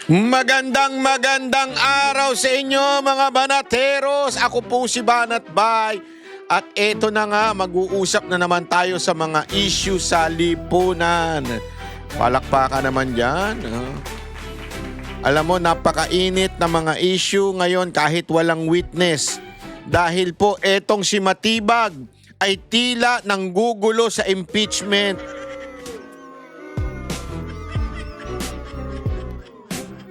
Magandang araw sa inyo mga banateros. Ako po si Banat Bay. At eto na nga, mag-uusap na naman tayo sa mga issue sa lipunan. Palakpakan naman dyan. Alam mo, napakainit na mga issue ngayon kahit walang witness. Dahil po etong si Matibag ay tila nanggugulo sa impeachment.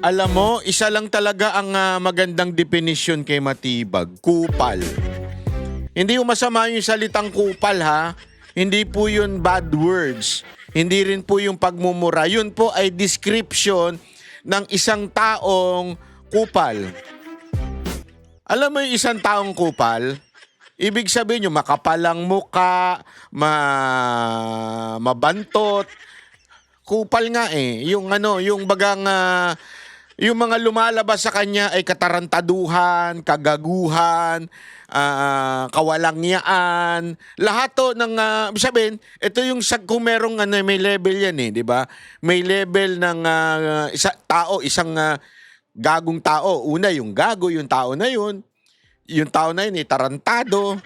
Alam mo, isa lang talaga ang magandang definition kay Matibag, kupal. Hindi yung masama yung salitang kupal ha. Hindi po yun bad words. Hindi rin po yung pagmumura. Yun po ay description ng isang taong kupal. Alam mo yung isang taong kupal? Ibig sabihin yung makapalang muka, mabantot. Kupal nga eh. Yung yung bagang yung mga lumalabas sa kanya ay katarantaduhan, kagaguhan, kawalangyaan, lahat to ng sabihin, ito yung kung merong may level yan eh, di ba? May level ng isang gagong tao. Una yung gago, yung tao na yun. Yung tao na yun tarantado.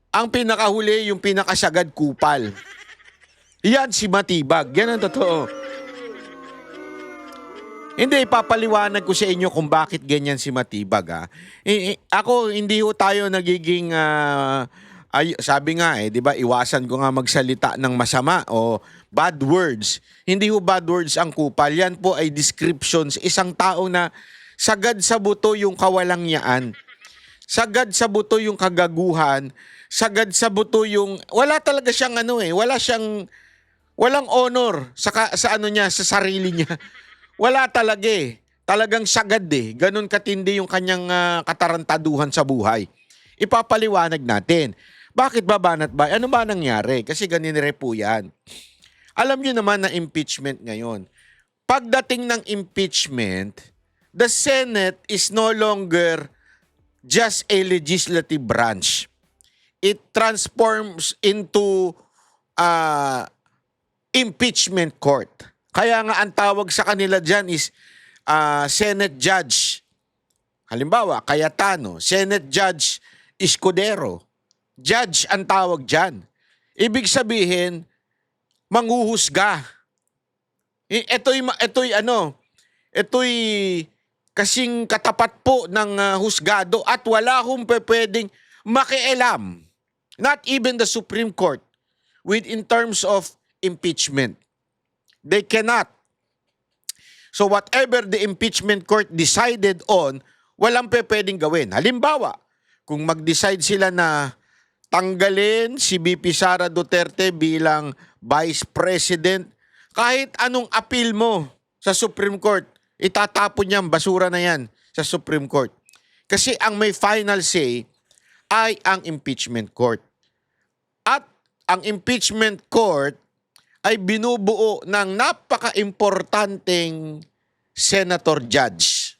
Ang pinakahuli, yung pinakasagad kupal. Yan si Matibag. Yan ang totoo. Hindi, ipapaliwanag ko sa inyo kung bakit ganyan si Matibag. Ako, hindi ho tayo nagiging, sabi nga di ba, iwasan ko nga magsalita ng masama o bad words. Hindi ho bad words ang kupal. Yan po ay descriptions. Isang tao na sagad sa buto yung kawalangyaan. Sagad sa buto yung kagaguhan. Sagad sa buto yung, wala talaga siyang walang honor sa niya, sa sarili niya. Wala talaga eh. Talagang sagad eh. Ganun katindi yung kanyang katarantaduhan sa buhay. Ipapaliwanag natin. Bakit ba Banat Bay? Ano ba nangyari? Kasi ganinire po yan. Alam niyo naman na impeachment ngayon. Pagdating ng impeachment, the Senate is no longer just a legislative branch. It transforms into impeachment court. Kaya nga ang tawag sa kanila dyan is Senate Judge. Halimbawa, Cayetano, Senate Judge Escudero. Judge ang tawag dyan. Ibig sabihin, manghuhusga. Ito'y kasing katapat po ng husgado at wala hong pwedeng makialam. Not even the Supreme Court in terms of impeachment. They cannot. So whatever the impeachment court decided on, walang pwedeng gawin. Halimbawa, kung mag-decide sila na tanggalin si VP Sara Duterte bilang Vice President, kahit anong appeal mo sa Supreme Court, itatapon niyang basura na yan sa Supreme Court. Kasi ang may final say ay ang impeachment court. At ang impeachment court ay binubuo ng napaka-importanteng senator judge.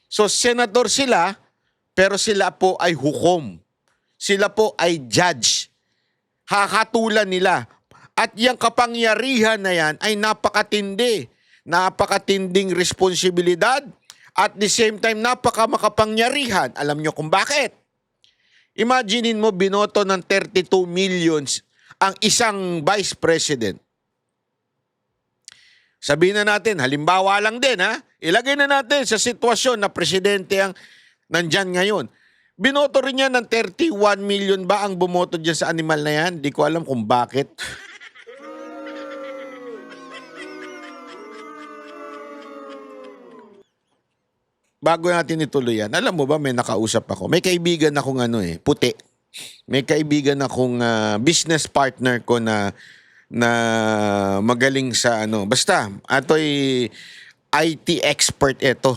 So senator sila, pero sila po ay hukom. Sila po ay judge. Hahatulan nila. At yung kapangyarihan na yan ay napakatindi. Napakatinding responsibilidad at the same time napakamakapangyarihan. Alam nyo kung bakit? Imaginein mo binoto ng 32 millions ang isang vice president. Sabihin na natin, halimbawa lang din ilagay na natin sa sitwasyon na presidente ang nandyan ngayon. Binoto rin niya ng 31 million ba ang bumoto dyan sa animal na yan? Di ko alam kung bakit. Bago natin ituloy yan, alam mo ba may nakausap ako. May kaibigan akong puti. May kaibigan akong business partner ko na magaling sa basta ato'y IT expert ito.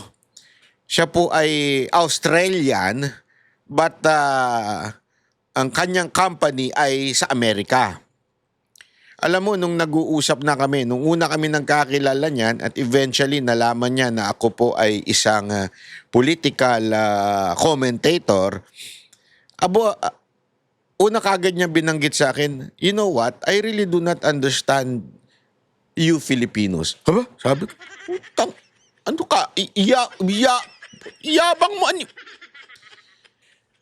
Siya po ay Australian but ang kanyang company ay sa Amerika. Alam mo, nung nag-uusap na kami, nung una kami nagkakilala niyan at eventually nalaman niya na ako po ay isang political commentator, una kagad niya binanggit sa akin, you know what, I really do not understand you Filipinos. Haba? Sabi ko, "Putang, ano ka? Iyabang mo.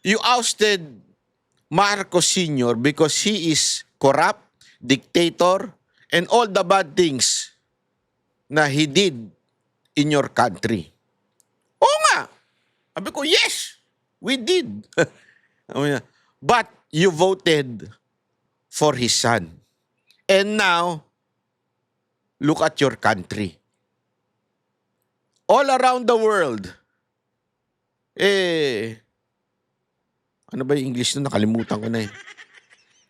You ousted Marcos Sr. because he is corrupt, dictator, and all the bad things na he did in your country." Oo nga. Sabi ko, yes, we did. Sabi niya, but you voted for his son. And now, look at your country. All around the world, ano ba yung English nun? Nakalimutan ko na eh.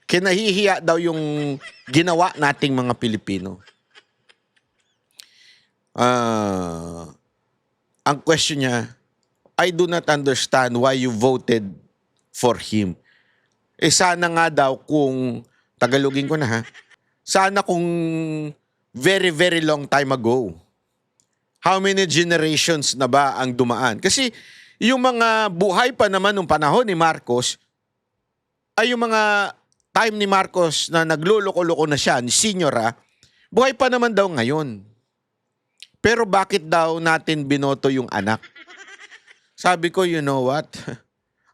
Kinahihiya daw yung ginawa nating mga Pilipino. Ang question niya, I do not understand why you voted for him. Sana nga daw kung, Tagalogin ko na ha, sana kung very, very long time ago, how many generations na ba ang dumaan? Kasi yung mga buhay pa naman nung panahon ni Marcos, ay yung mga time ni Marcos na nagluloko-loko na siya, ni Senior buhay pa naman daw ngayon. Pero bakit daw natin binoto yung anak? Sabi ko, you know what?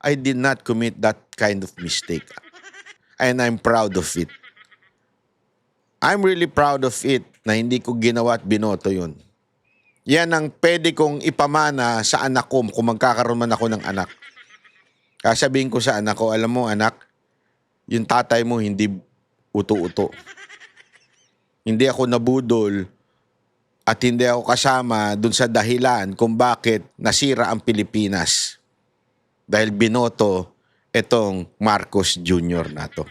I did not commit that kind of mistake. And I'm proud of it. I'm really proud of it na hindi ko ginawa at binoto yun. Yan ang pwede kong ipamana sa anak ko kung magkakaroon man ako ng anak. Sabihin ko sa anak ko, alam mo anak, yung tatay mo hindi uto-uto. Hindi ako nabudol at hindi ako kasama dun sa dahilan kung bakit nasira ang Pilipinas. Dahil binoto itong Marcos Jr. na to.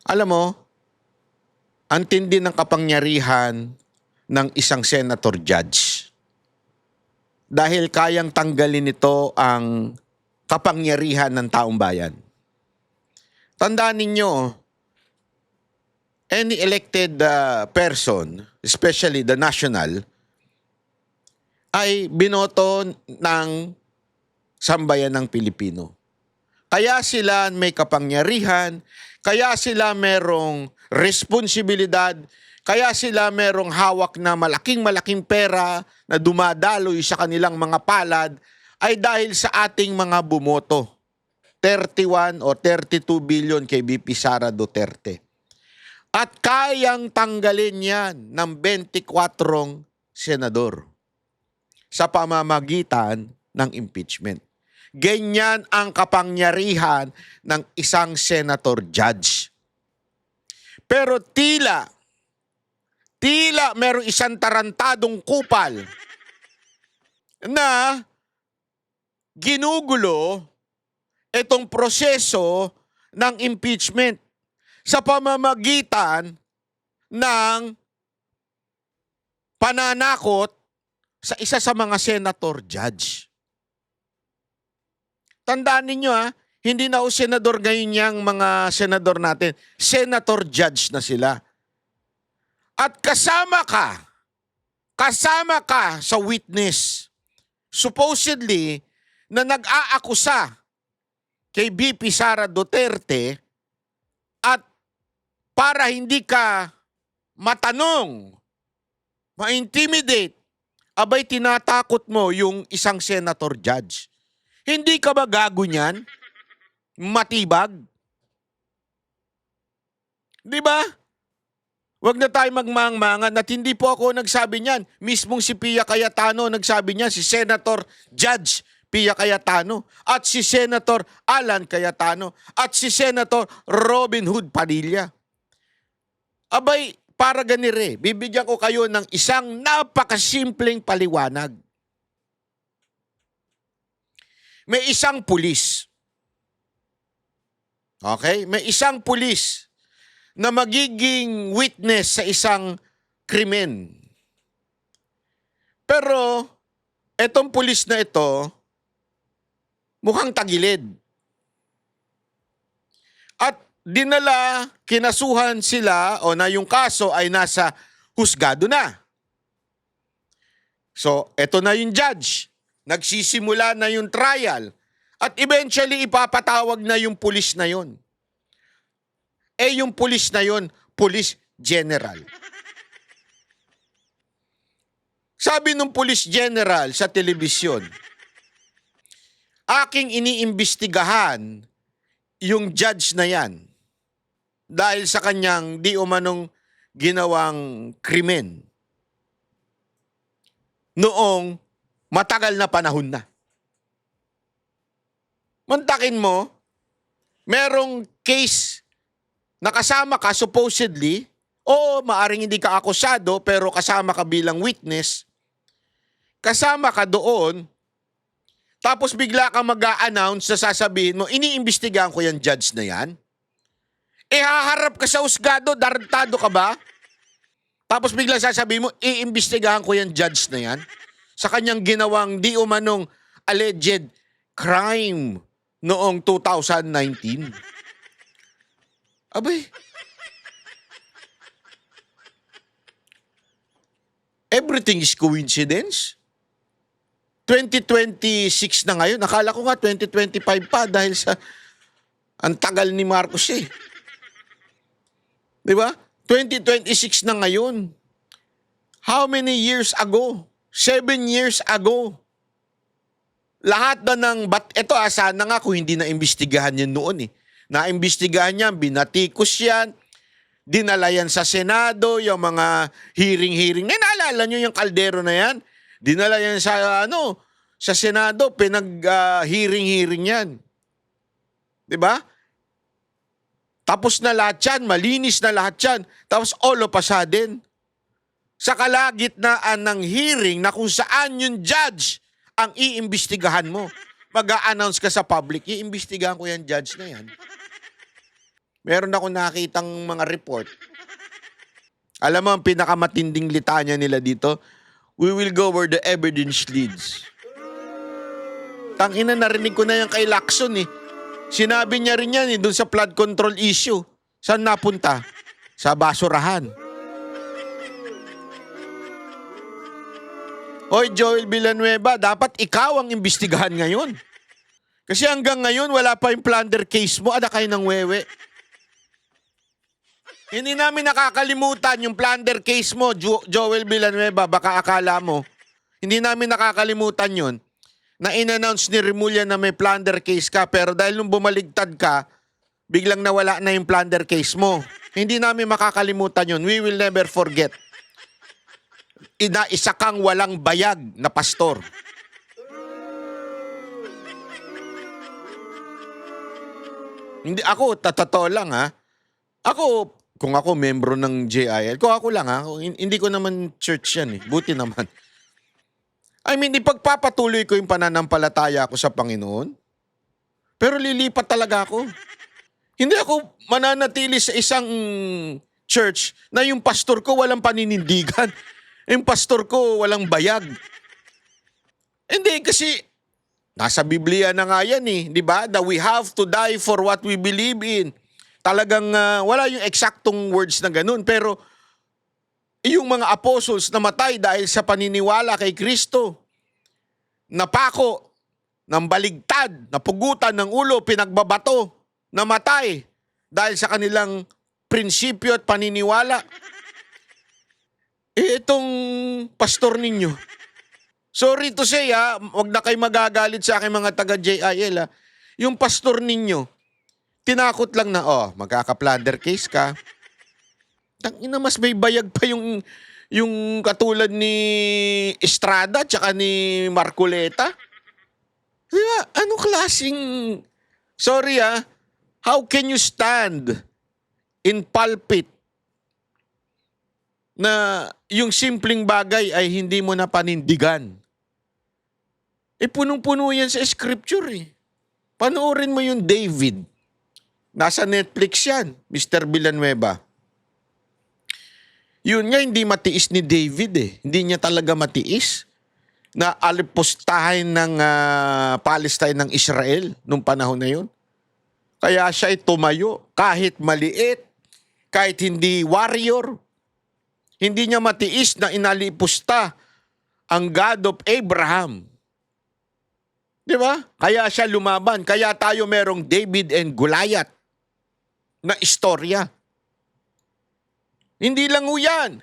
Alam mo, ang tindi ng kapangyarihan ng isang senator judge. Dahil kayang tanggalin nito ang kapangyarihan ng taong bayan. Tandaan ninyo, any elected person, especially the national, ay binoto ng sambayan ng Pilipino. Kaya sila may kapangyarihan, kaya sila merong responsibilidad, kaya sila merong hawak na malaking-malaking pera na dumadaloy sa kanilang mga palad ay dahil sa ating mga bumoto. 31 o 32 billion kay VP Sara Duterte. At kayang tanggalin yan ng 24 senador sa pamamagitan ng impeachment. Ganyan ang kapangyarihan ng isang senator judge. Pero tila merong isang tarantadong kupal na ginugulo itong proseso ng impeachment sa pamamagitan ng pananakot sa isa sa mga senator judge. Tandaan ninyo hindi na senador ngayon yung mga senador natin. Senator judge na sila. At kasama ka sa witness, supposedly, na nag-aakusa kay VP Sara Duterte at para hindi ka matanong, ma-intimidate, abay tinatakot mo yung isang senator judge. Hindi ka ba gago niyan? Matibag? Di ba? Huwag na tayo magmangmangan at hindi po ako nagsabi niyan. Mismong si Pia Cayetano nagsabi niyan, si Senator Judge Pia Cayetano at si Senator Alan Cayetano at si Senator Robin Hood Padilla. Abay, para ganire, bibigyan ko kayo ng isang napakasimpleng paliwanag. May isang pulis. Okay? May isang pulis na magiging witness sa isang krimen. Pero, etong pulis na ito, mukhang tagilid. At dinala, kinasuhan sila, o na yung kaso ay nasa husgado na. So, eto na yung judge. Nagsisimula na yung trial. At eventually, ipapatawag na yung pulis na yun. Yung pulis na yun, pulis general. Sabi ng police general sa telebisyon, aking iniimbestigahan yung judge na yan dahil sa kanyang di umanong ginawang krimen noong matagal na panahon na. Mantakin mo, merong case na kasama ka supposedly, o maaring hindi ka akusado pero kasama ka bilang witness, kasama ka doon, tapos bigla ka mag-a-announce na sasabihin mo, iniimbestigahan ko yung judge na yan. Haharap ka sa husgado, darantado ka ba? Tapos bigla sasabihin mo, iimbestigahan ko yung judge na yan sa kanyang ginawang di umanong alleged crime noong 2019. Abay, everything is coincidence. 2026 na ngayon. Akala ko nga 2025 pa dahil sa ang tagal ni Marcos eh. Di ba? 2026 na ngayon. How many years ago? 7 years ago. Lahat na ng, sana nga kung hindi na-imbestigahan yan noon eh. Na-imbestigahan yan, binatikos yan, dinala yan sa Senado, yung mga hearing-hearing. Naalala nyo yung kaldero na yan? Dinala yan sa, sa Senado, pinag-hearing-hearing yan. Diba? Tapos na lahat yan, malinis na lahat yan. Tapos all of a sudden, sa kalagitnaan ng hearing na kung saan yung judge ang iimbestigahan mo, mag-a-announce ka sa public, iimbestigahan ko yung judge na yan. Meron ako nakitang mga report. Alam mo, ang pinakamatinding litanya nila dito, we will go where the evidence leads. Tangina, narinig ko na yan kay Lacson eh. Sinabi niya rin yan eh, dun sa flood control issue. Saan napunta? Sa basurahan. Hoy, Joel Villanueva, dapat ikaw ang imbestigahan ngayon. Kasi hanggang ngayon, wala pa yung plunder case mo, ada kayo ng wewe. Hindi namin nakakalimutan yung plunder case mo, Joel Villanueva, baka akala mo. Hindi namin nakakalimutan yun na in-announce ni Remulla na may plunder case ka, pero dahil nung bumaligtad ka, biglang nawala na yung plunder case mo. Hindi namin makakalimutan yun. We will never forget. Isa kang walang bayag na pastor. Hindi ako, totoo lang ha. Ako, kung ako membro ng JIL, kung ako lang ha, hindi ko naman church yan eh. Buti naman. I mean, ipagpapatuloy ko yung pananampalataya ko sa Panginoon. Pero lilipat talaga ako. Hindi ako mananatili sa isang church na yung pastor ko walang paninindigan. Yung pastor ko walang bayag. Hindi, kasi nasa Biblia na nga yan eh. Di ba? That we have to die for what we believe in. Talagang wala yung eksaktong words na ganun. Pero yung mga apostles namatay dahil sa paniniwala kay Kristo. Napako, ng baligtad, napugutan ng ulo, pinagbabato, namatay dahil sa kanilang prinsipyo at paniniwala. Itong pastor ninyo, sorry to say wag na kayo magagalit sa aking mga taga-JIL yung pastor ninyo, tinakot lang na, magkaka-plunder case ka. Tangina, mas may bayag pa yung katulad ni Estrada tsaka ni Marcoleta. Diba? Anong klaseng, sorry how can you stand in pulpit na yung simpleng bagay ay hindi mo na panindigan? Punong-puno yan sa scripture eh. Panoorin mo yung David. Nasa Netflix yan, Mr. Villanueva. Yun nga, hindi matiis ni David eh. Hindi niya talaga matiis na alipustahin ng Palestine ng Israel nung panahon na yun. Kaya siya ay tumayo kahit maliit, kahit hindi warrior. Hindi niya matiis na inalipusta ang God of Abraham. Di ba? Kaya siya lumaban. Kaya tayo merong David and Goliath na istorya. Hindi lang ho yan.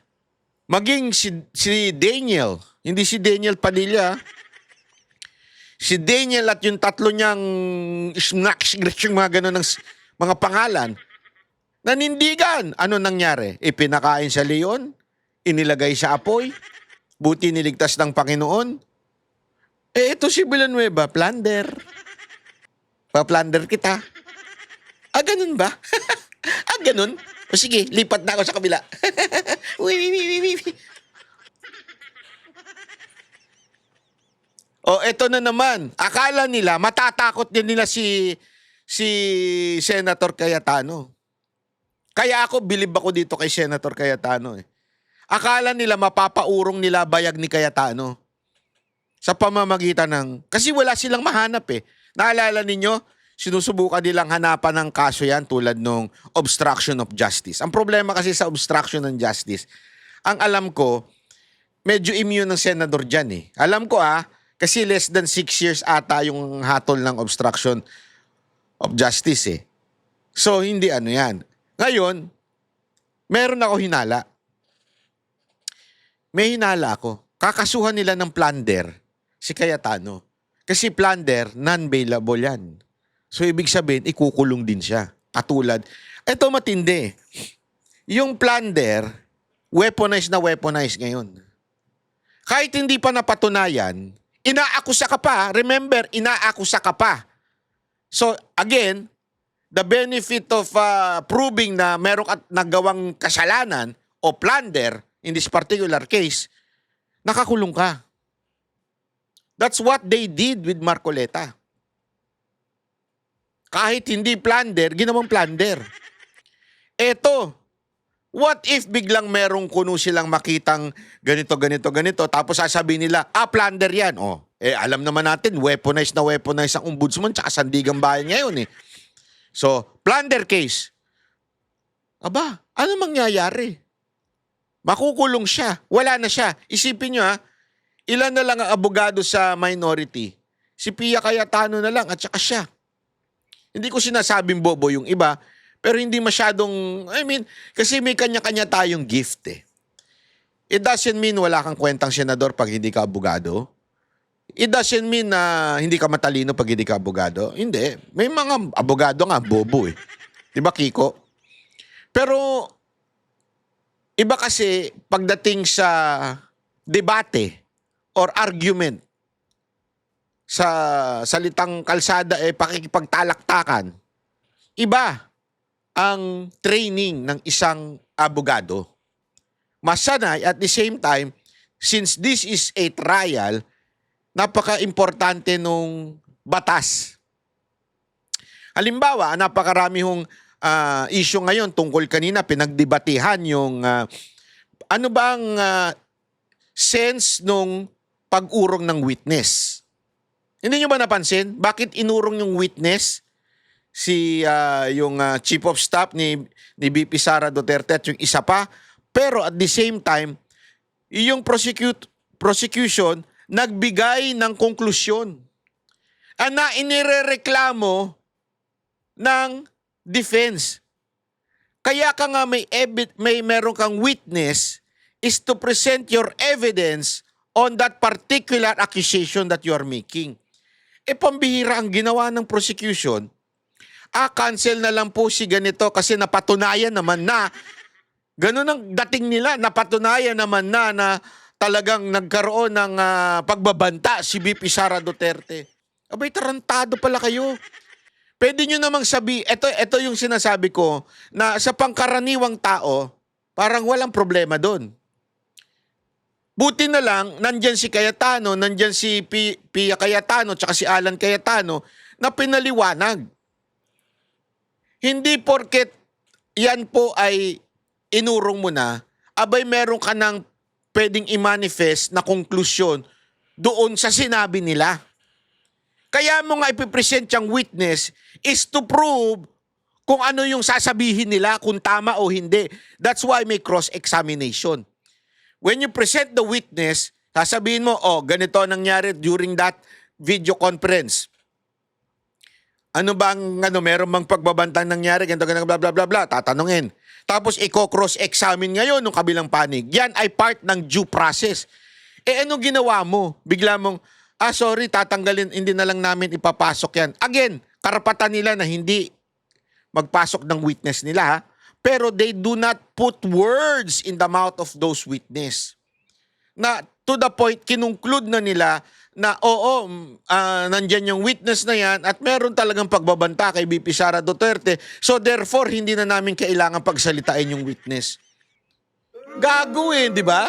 Maging si Daniel, hindi si Daniel Padilla, si Daniel at yung tatlo niyang yung mga ganun ng mga pangalan, nanindigan. Ano nangyari? Ipinakain sa leon, inilagay sa apoy, buti niligtas ng Panginoon. Ito si Villanueva, plunder. Pa-plunder kita. Ganun ba? Ganun? O sige, lipat na ako sa kabila. Uy. Eto na naman. Akala nila, matatakot din nila si Senator Cayetano. Kaya bilib ako dito kay Senator Cayetano. Akala nila mapapaurong nila bayag ni Cayetano. Sa pamamagitan ng... Kasi wala silang mahanap Naalala ninyo, sinusubukan nilang hanapan ng kaso yan tulad nung obstruction of justice. Ang problema kasi sa obstruction of justice, ang alam ko, medyo immune ng senador dyan Alam ko kasi less than 6 years ata yung hatol ng obstruction of justice So, hindi yan. Ngayon, meron ako hinala. May hinala ako. Kakasuhan nila ng plunder si Cayetano. Kasi plunder, non-bailable yan. So, ibig sabihin, ikukulong din siya. Katulad, ito matindi. Yung plunder, weaponized ngayon. Kahit hindi pa napatunayan, inaakusa ka pa. Remember, inaakusa ka pa. So, again, the benefit of proving na meron at nagawang kasalanan o plunder, in this particular case, nakakulong ka. That's what they did with Marcoleta. Kahit hindi plunder, ginawang plunder. Eto, what if biglang merong kuno silang makitang ganito, tapos sasabihin nila, plunder yan. Alam naman natin, weaponized ang ombudsman tsaka Sandigang Bayan ngayon So, plunder case. Ano mangyayari? Makukulong siya. Wala na siya. Isipin nyo ilan na lang ang abogado sa minority? Si Pia Cayetano na lang at saka siya. Hindi ko sinasabing bobo yung iba, pero hindi masyadong, kasi may kanya-kanya tayong gift It doesn't mean wala kang kwentang senador pag hindi ka abogado. It doesn't mean na hindi ka matalino pag hindi ka abogado. Hindi. May mga abogado nga, bobo Diba, Kiko? Pero, iba kasi pagdating sa debate or argument sa salitang kalsada pakikipagtalaktakan, iba ang training ng isang abogado. Masanay at the same time, since this is a trial, napaka-importante nung batas. Halimbawa, napakarami hong issue ngayon tungkol kanina, pinagdebatehan yung ano ba ang sense nung pag-urong ng witness. Hindi nyo ba napansin? Bakit inurong yung witness? Yung chief of staff ni VP Sara Duterte at yung isa pa. Pero at the same time, yung prosecution nagbigay ng konklusyon. Na inirereklamo ng defense. Kaya ka nga meron kang witness is to present your evidence on that particular accusation that you are making. Pambihira ang ginawa ng prosecution. Cancel na lang po si ganito kasi napatunayan naman na, ganun ang dating nila, napatunayan naman na talagang nagkaroon ng pagbabanta si VP Sara Duterte. Tarantado pala kayo. Pwede nyo namang ito yung sinasabi ko, na sa pangkaraniwang tao, parang walang problema doon. Buti na lang, nandyan si Cayetano, nandyan si Pia Cayetano, tsaka si Alan Cayetano, na pinaliwanag. Hindi porket yan po ay inurong mo na, meron ka ng pwedeng i-manifest na konklusyon doon sa sinabi nila. Kaya mo nga ipipresent yung witness is to prove kung ano yung sasabihin nila, kung tama o hindi. That's why may cross-examination. When you present the witness, sasabihin mo, ganito nangyari during that video conference. Ano bang, meron bang pagbabantang nangyari, ganito, blah, blah, blah, blah, tatanungin. tapos i-cross-examine ngayon ng kabilang panig. Yan ay part ng due process. Ano ginawa mo? Bigla mong, sorry, tatanggalin, hindi na lang namin ipapasok yan. Again, karapatan nila na hindi magpasok ng witness nila, ha? Pero they do not put words in the mouth of those witness. Na to the point, kinungklud na nila na nandyan yung witness na yan at meron talagang pagbabanta kay BP Sara Duterte. So therefore, hindi na namin kailangan pagsalitain yung witness. Gagawin, di ba?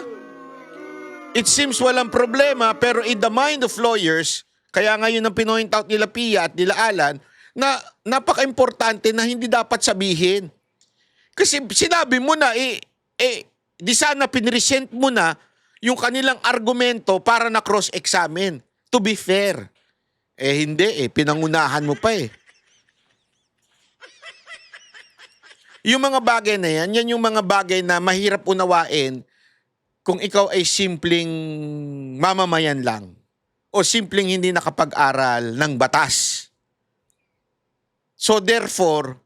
It seems walang problema, pero in the mind of lawyers, kaya ngayon ang pinoint out nila Pia at nila Alan, na napaka-importante na hindi dapat sabihin. Kasi sinabi mo na, di sana pinresent mo na yung kanilang argumento para na cross-examine. To be fair. Hindi pinangunahan mo pa Yung mga bagay na yan yung mga bagay na mahirap unawain kung ikaw ay simpleng mamamayan lang o simpleng hindi nakapag-aral ng batas. So therefore,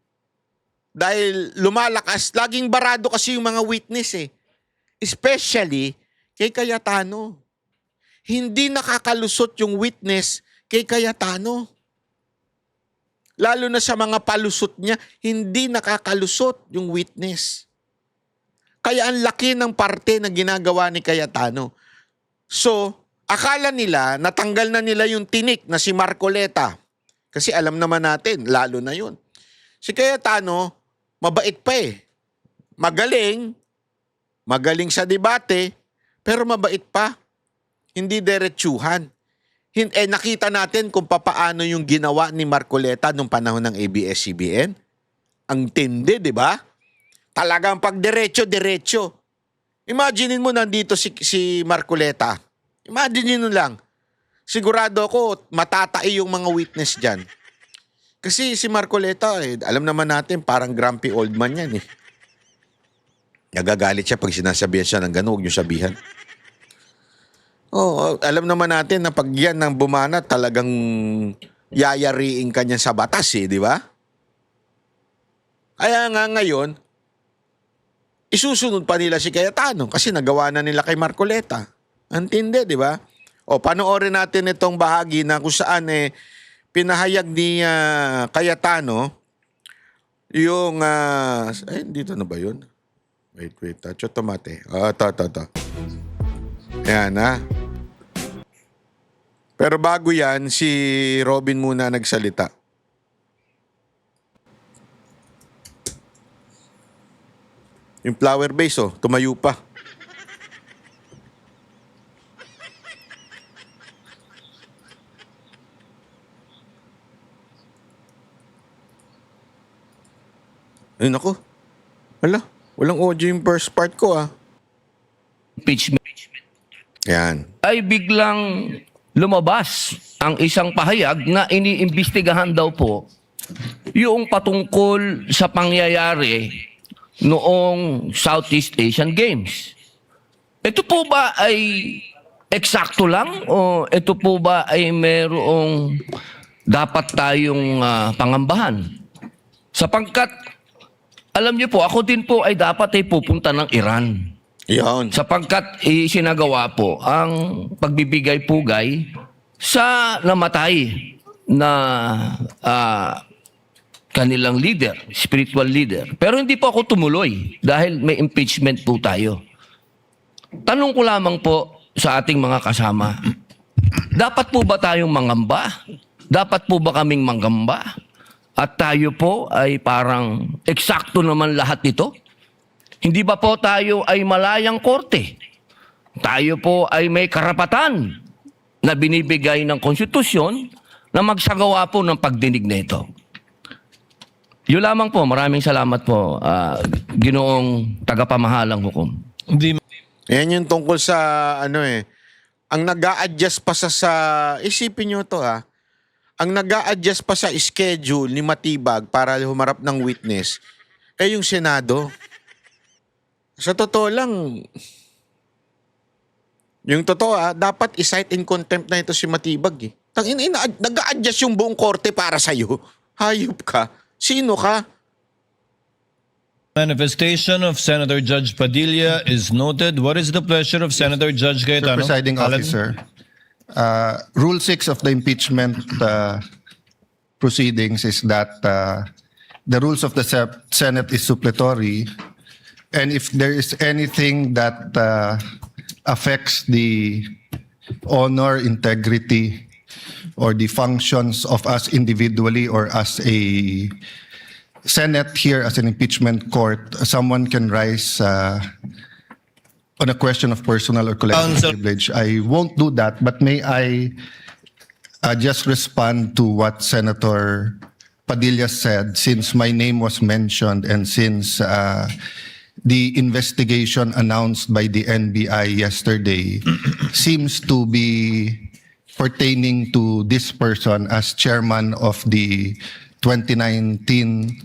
dahil lumalakas, laging barado kasi yung mga witness Especially kay Cayetano. Hindi nakakalusot yung witness kay Cayetano. Lalo na sa mga palusot niya, hindi nakakalusot yung witness. Kaya ang laki ng parte na ginagawa ni Cayetano. So, akala nila, natanggal na nila yung tinik na si Marcoleta. Kasi alam naman natin, lalo na yun. Si Cayetano, mabait pa Magaling sa debate, pero mabait pa. Hindi diretsuhan. Nakita natin kung papaano yung ginawa ni Marcoleta nung panahon ng ABS-CBN. Ang tindi, di ba? Talagang pag diretso. Imaginin mo nandito si Marcoleta. Imaginin mo lang. Sigurado ako matatai yung mga witness dyan. Kasi si Marcoleta, alam naman natin parang grumpy old man yan Nagagalit siya pag sinasabihan siya ng gano'n, huwag niyo sabihan. Alam naman natin na pag yan ng bumana, talagang yayariin ka niyan sa batas di ba? Kaya nga ngayon, isusunod pa nila si Cayetano kasi nagawa na nila kay Marcoleta. Antindi, di ba? Panoorin natin itong bahagi na kung saan pinahayag ni Cayetano yung, dito na ba yun? Wait, tacho tomate. Ito. Ayan, Pero bago yan, si Robin muna nagsalita. Yung flower base, tumayo pa. Ay, naku. Walang audio yung first part ko, Impeachment. Yan. Ay biglang lumabas ang isang pahayag na iniimbestigahan daw po yung patungkol sa pangyayari noong Southeast Asian Games. Ito po ba ay eksakto lang o ito po ba ay merong dapat tayong pangambahan? Sapagkat alam niyo po, ako din po ay dapat pupunta ng Iran. Yan. Sapagkat isinagawa po ang pagbibigay-pugay sa namatay na kanilang leader, spiritual leader. Pero hindi po ako tumuloy dahil may impeachment po tayo. Tanong ko lamang po sa ating mga kasama, dapat po ba tayong mangamba? Dapat po ba kaming manggamba? At tayo po ay parang eksakto naman lahat nito? Hindi ba po tayo ay malayang korte? Tayo po ay may karapatan na binibigay ng konstitusyon na magsagawa po ng pagdinig na ito. Yun lamang po. Maraming salamat po, Ginoong tagapamahalang hukom. Yan yung tungkol sa ang nag-a-adjust pa sa isipin nyo to ang nag-a-adjust pa sa schedule ni Matibag para humarap ng witness, yung Senado. Sa totoo lang, yung totoo dapat i-cite in contempt na ito si Matibag nag-a-adjust yung buong korte para sa'yo. Hayop ka. Sino ka? Manifestation of Senator Judge Padilla is noted. What is the pleasure of Senator Judge Mr. Cayetano? Presiding Alan? Officer, Rule 6 of the impeachment proceedings is that the rules of the Senate is suppletory, and if there is anything that affects the honor, integrity, or the functions of us individually or as a Senate here as an impeachment court, someone can rise on a question of personal or collective Counsel. privilege. I won't do that, but may I just respond to what Senator Padilla said, since my name was mentioned and since the investigation announced by the NBI yesterday seems to be pertaining to this person as chairman of the 2019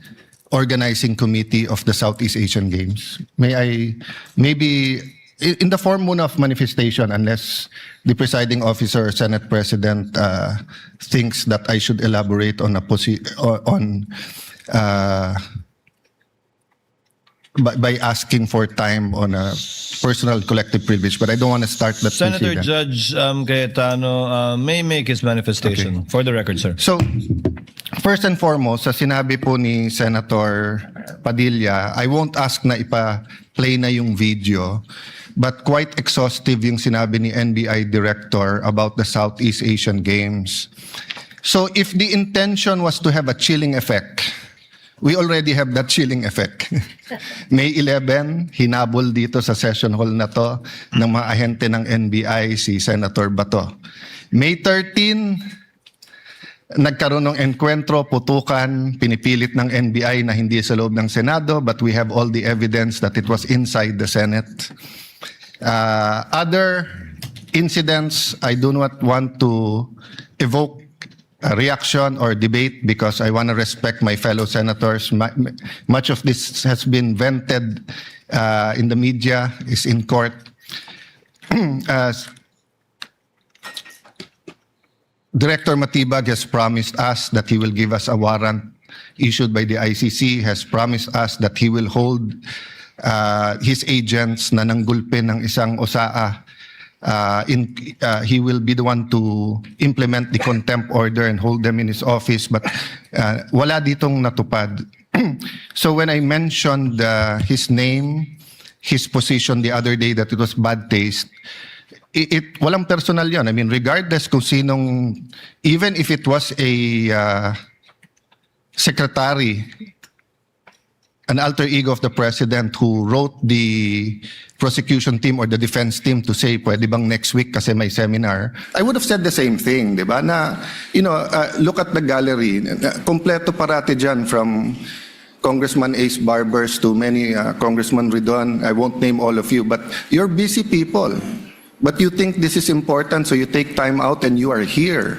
organizing committee of the Southeast Asian Games. May I, maybe in the form muna of manifestation, unless the presiding officer or Senate President thinks that I should elaborate on by asking for time on a personal collective privilege, but I don't want to start that Senator precedent. Judge Cayetano may make his manifestation. For the record, sir. So, first and foremost, sa sinabi po ni Senator Padilla, I won't ask na ipa-play na yung video, but quite exhaustive yung sinabi ni NBI Director about the Southeast Asian Games. So, if the intention was to have a chilling effect, we already have that chilling effect. May 11, hinabol dito sa session hall na to ng mga ahente ng NBI si Senator Bato. May 13, nagkaroon ng enkwentro, putukan, pinipilit ng NBI na hindi sa loob ng Senado, but we have all the evidence that it was inside the Senate. Other incidents, I do not want to evoke a reaction or debate because I want to respect my fellow senators. Much of this has been vented in the media, is in court. Director Matibag has promised us that he will give us a warrant issued by the ICC, has promised us that he will hold his agents na nanggulpe ng isang OSAA. He will be the one to implement the contempt order and hold them in his office, but wala ditong natupad. So when I mentioned his name, his position the other day that it was bad taste, walang personal yun. I mean, regardless kung sinong, even if it was a secretary, an alter ego of the president who wrote the prosecution team or the defense team to say, pwede bang next week kasi may seminar, I would have said the same thing, di ba? Na, look at the gallery. Kompleto parati dyan from Congressman Ace Barbers to many Congressman Ridon. I won't name all of you, but you're busy people. But you think this is important, so you take time out and you are here.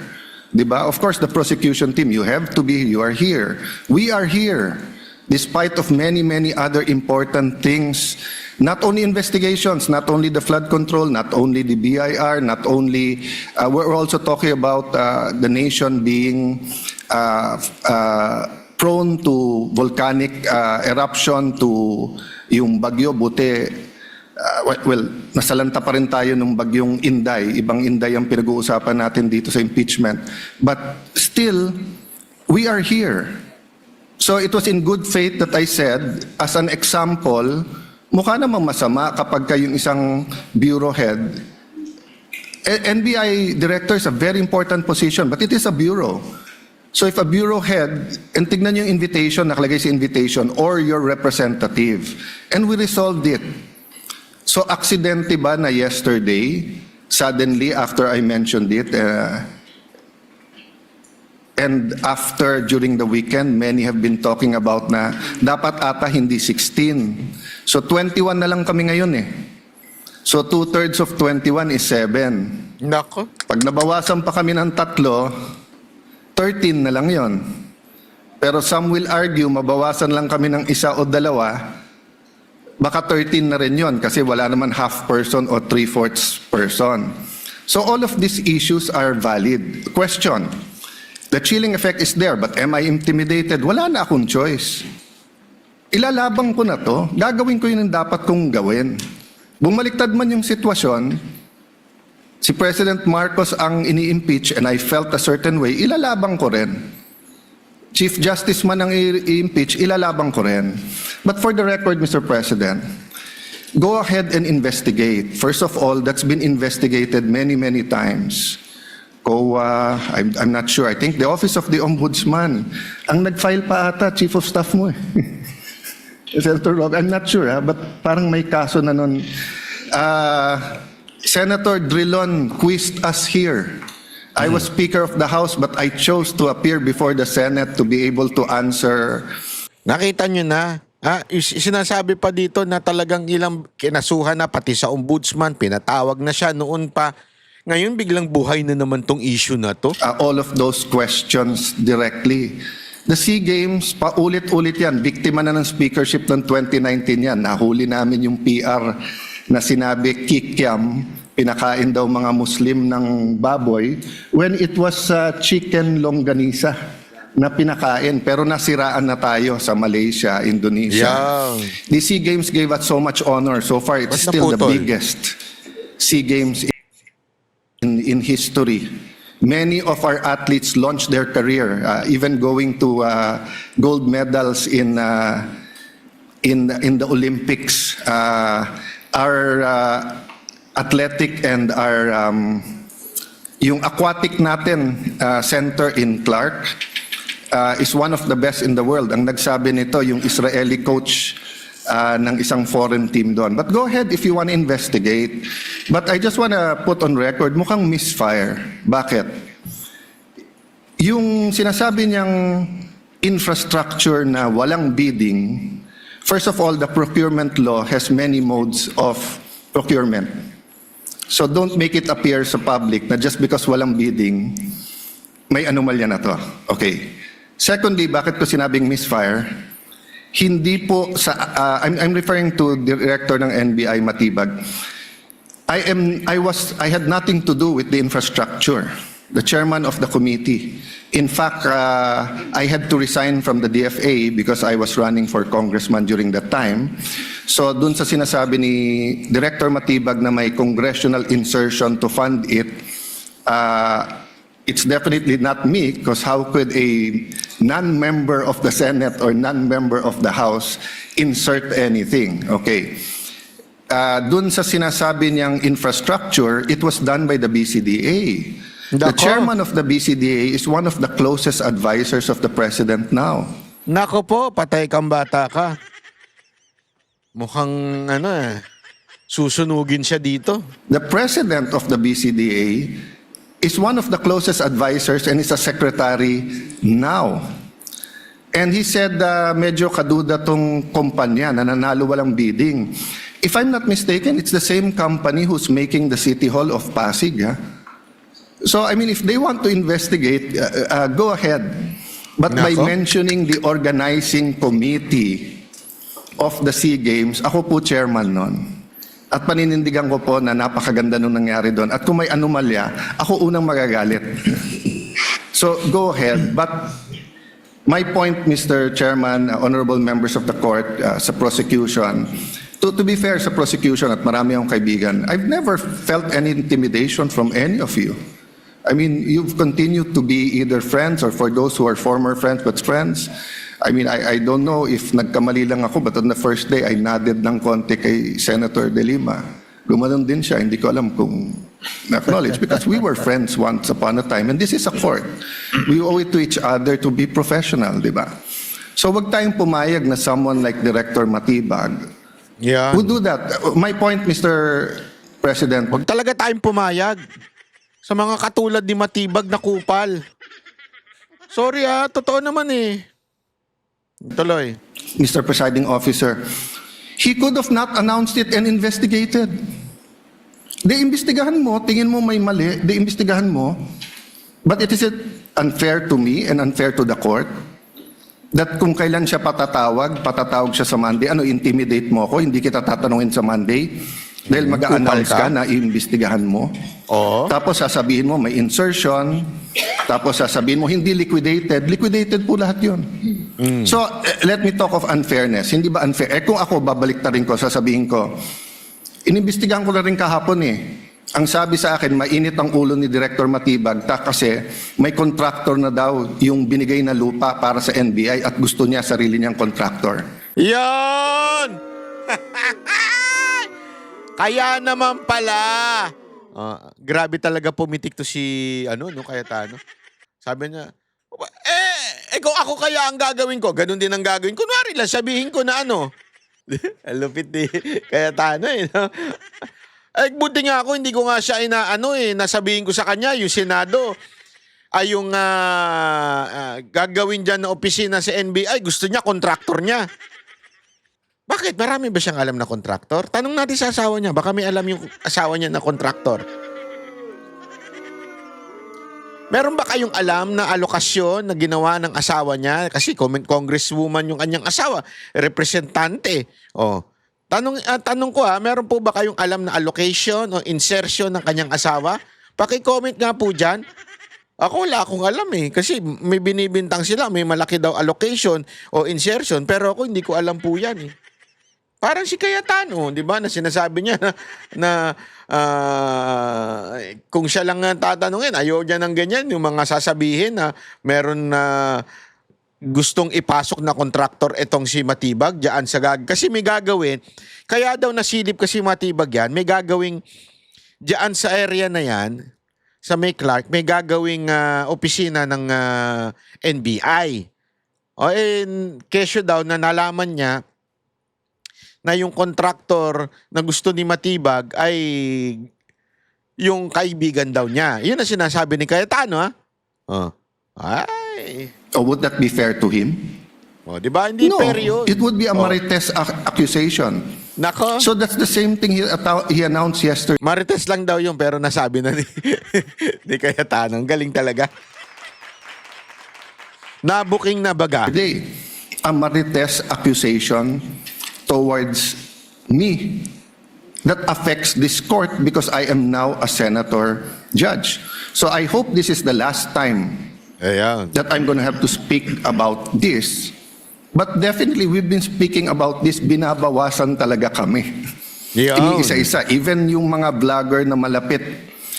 Di ba? Of course, the prosecution team, you have to be, you are here. We are here. Despite of many, many other important things, not only investigations, not only the flood control, not only the BIR, not only, we're also talking about the nation being prone to volcanic eruption, to yung bagyo, buti, well, nasalanta pa rin tayo ng bagyong Inday. Ibang Inday ang pinag-uusapan natin dito sa impeachment. But still, we are here. So it was in good faith that I said, as an example, mukha namang masama kapag kayong isang bureau head. NBI director is a very important position, but it is a bureau. So if a bureau head, and tignan yung invitation, nakalagay sa invitation, or your representative, and we resolved it. So aksidente ba na yesterday, suddenly after I mentioned it, and after, during the weekend, many have been talking about na dapat ata hindi 16. So 21 na lang kami ngayon eh. So 2/3 of 21 is 7. Nako. Pag nabawasan pa kami ng 3, 13 na lang yon. Pero some will argue, mabawasan lang kami ng 1 o 2, baka 13 na rin yon kasi wala naman half person o 3/4 person. So all of these issues are valid. Question. The chilling effect is there, but am I intimidated? Wala na akong choice. ilalabang ko na to, gagawin ko yun ang dapat kong gawin. Bumaliktad man yung sitwasyon, si President Marcos ang ini-impeach and I felt a certain way, ilalabang ko rin. Chief Justice man ang i-impeach, ilalabang ko rin. But for the record, Mr. President, go ahead and investigate. First of all, that's been investigated many, many times. I'm not sure. I think the Office of the Ombudsman, ang nag-file pa ata, Chief of Staff mo eh. Senator Rob, I'm not sure but parang may kaso na nun. Senator Drilon quizzed us here. I was Speaker of the House but I chose to appear before the Senate to be able to answer. Nakita nyo na, sinasabi pa dito na talagang ilang kinasuhan na pati sa ombudsman, pinatawag na siya noon pa. Ngayon biglang buhay na naman tong issue na to. All of those questions directly. The SEA Games, paulit-ulit yan. Biktima na ng speakership ng 2019 yan. Nahuli namin yung PR na sinabi kikiam, pinakain daw mga Muslim ng baboy, when it was chicken longganisa na pinakain. Pero nasiraan na tayo sa Malaysia, Indonesia. Yeah. The SEA Games gave us so much honor. So far, it's Ba't still the naputol? biggest SEA Games in history. Many of our athletes launched their career, even going to gold medals in the Olympics. Our athletic and our yung aquatic natin center in Clark is one of the best in the world. Ang nagsabi nito yung Israeli coach ng isang foreign team doon. But go ahead if you want to investigate. But I just want to put on record, mukhang misfire. Bakit? Yung sinasabi niyang infrastructure na walang bidding, first of all, the procurement law has many modes of procurement. So don't make it appear sa public na just because walang bidding, may anomalya na to. Okay. Secondly, bakit ko sinabing misfire? Hindi po sa I'm referring to the director ng NBI Matibag. I had nothing to do with the infrastructure. The chairman of the committee. In fact, I had to resign from the DFA because I was running for congressman during that time. So dun sa sinasabi ni Director Matibag na may congressional insertion to fund it, it's definitely not me because how could a non-member of the Senate or non-member of the House insert anything? Okay. Dun sa sinasabi niyang infrastructure, it was done by the BCDA. The Nako. chairman of the BCDA is one of the closest advisors of the president now. Nako po, patay kang bata ka. Mukhang susunugin siya dito. The president of the BCDA is one of the closest advisors and is a secretary now. And he said medyo kaduda tong kumpanya na nanalo walang bidding. If I'm not mistaken, it's the same company who's making the City Hall of Pasig. So, I mean, if they want to investigate, go ahead. But by Nako. mentioning the organizing committee of the SEA Games, ako po chairman nun. At paninindigan ko po na napakaganda nung nangyari doon. At kung may anomalya, ako unang magagalit. So, go ahead. But my point, Mr. Chairman, honorable members of the court, sa prosecution, to be fair sa prosecution at marami akong kaibigan, I've never felt any intimidation from any of you. I mean, you've continued to be either friends or for those who are former friends but friends. I mean, I don't know if nagkamali lang ako but on the first day, I nodded ng konti kay Senator De Lima. Gumanon din siya, hindi ko alam kung na-acknowledge because we were friends once upon a time and this is a court. We owe it to each other to be professional, di ba? So wag tayong pumayag na someone like Director Matibag Yeah. who do that. My point, Mr. President, Wag talaga tayong pumayag sa mga katulad ni Matibag na kupal. Sorry totoo naman eh. Tuloy. Mr. Presiding Officer, he could have not announced it and investigated. Imbestigahan mo, tingin mo may mali, imbestigahan mo. But it is unfair to me and unfair to the court that kung kailan siya patatawag siya sa Monday, intimidate mo ako, hindi kita tatanungin sa Monday. Dahil mag-a-announce Kupal ka na iimbestigahan mo. Oo. Tapos sasabihin mo may insertion. Tapos sasabihin mo hindi liquidated. Liquidated po lahat yun. So, let me talk of unfairness. Hindi ba unfair? Kung ako, babaliktarin ko, sasabihin ko, inimbestigahan ko na rin kahapon eh. Ang sabi sa akin, mainit ang ulo ni Director Matibag kasi may contractor na daw yung binigay na lupa para sa NBI at gusto niya sarili niyang contractor. Yan! Kaya naman pala. Grabe talaga pumitik to si Cayetano. Sabi niya, kung ako kaya ang gagawin ko, ganun din ang gagawin. Kunwari lang, sabihin ko na lupit ni Cayetano no? Buti nga ako, hindi ko nga siya nasabihin ko sa kanya, yung Senado, ay yung gagawin dyan na opisina sa NBI, gusto niya, kontraktor niya. Bakit? Marami ba siyang alam na kontraktor? Tanong natin sa asawa niya, baka may alam yung asawa niya na kontraktor. Meron ba kayong alam na alokasyon na ginawa ng asawa niya? Kasi congresswoman yung kanyang asawa, representante. Tanong ko meron po ba kayong alam na allocation o insertion ng kanyang asawa? Paki-comment nga po dyan. Ako wala akong alam kasi may binibintang sila, may malaki daw allocation o insertion, pero ako hindi ko alam po yan Parang si Cayetano, di ba, na sinasabi niya na kung siya lang tatanungin, ayaw niya ng ganyan, yung mga sasabihin na meron na gustong ipasok na kontraktor itong si Matibag diyan sa kasi may gagawin. Kaya daw nasilip kasi Matibag yan, may gagawing diyan sa area na yan, sa May Clark, may gagawing opisina ng NBI. Kesyo daw na nalaman niya na yung kontraktor na gusto ni Matibag ay yung kaibigan daw niya. Yun ang sinasabi ni Cayetano, Would that be fair to him? Di ba? Hindi No, fair yun. it would be a marites accusation. Nako. So that's the same thing he announced yesterday. Marites lang daw yun, pero nasabi na ni Cayetano. Ang galing talaga. Nabuking na baga. Today, a marites accusation towards me that affects this court because I am now a senator judge. So I hope this is the last time Ayan. that I'm going to have to speak about this. But definitely, we've been speaking about this, binabawasan talaga kami. Yan. Iniisa-isa. Even yung mga vlogger na malapit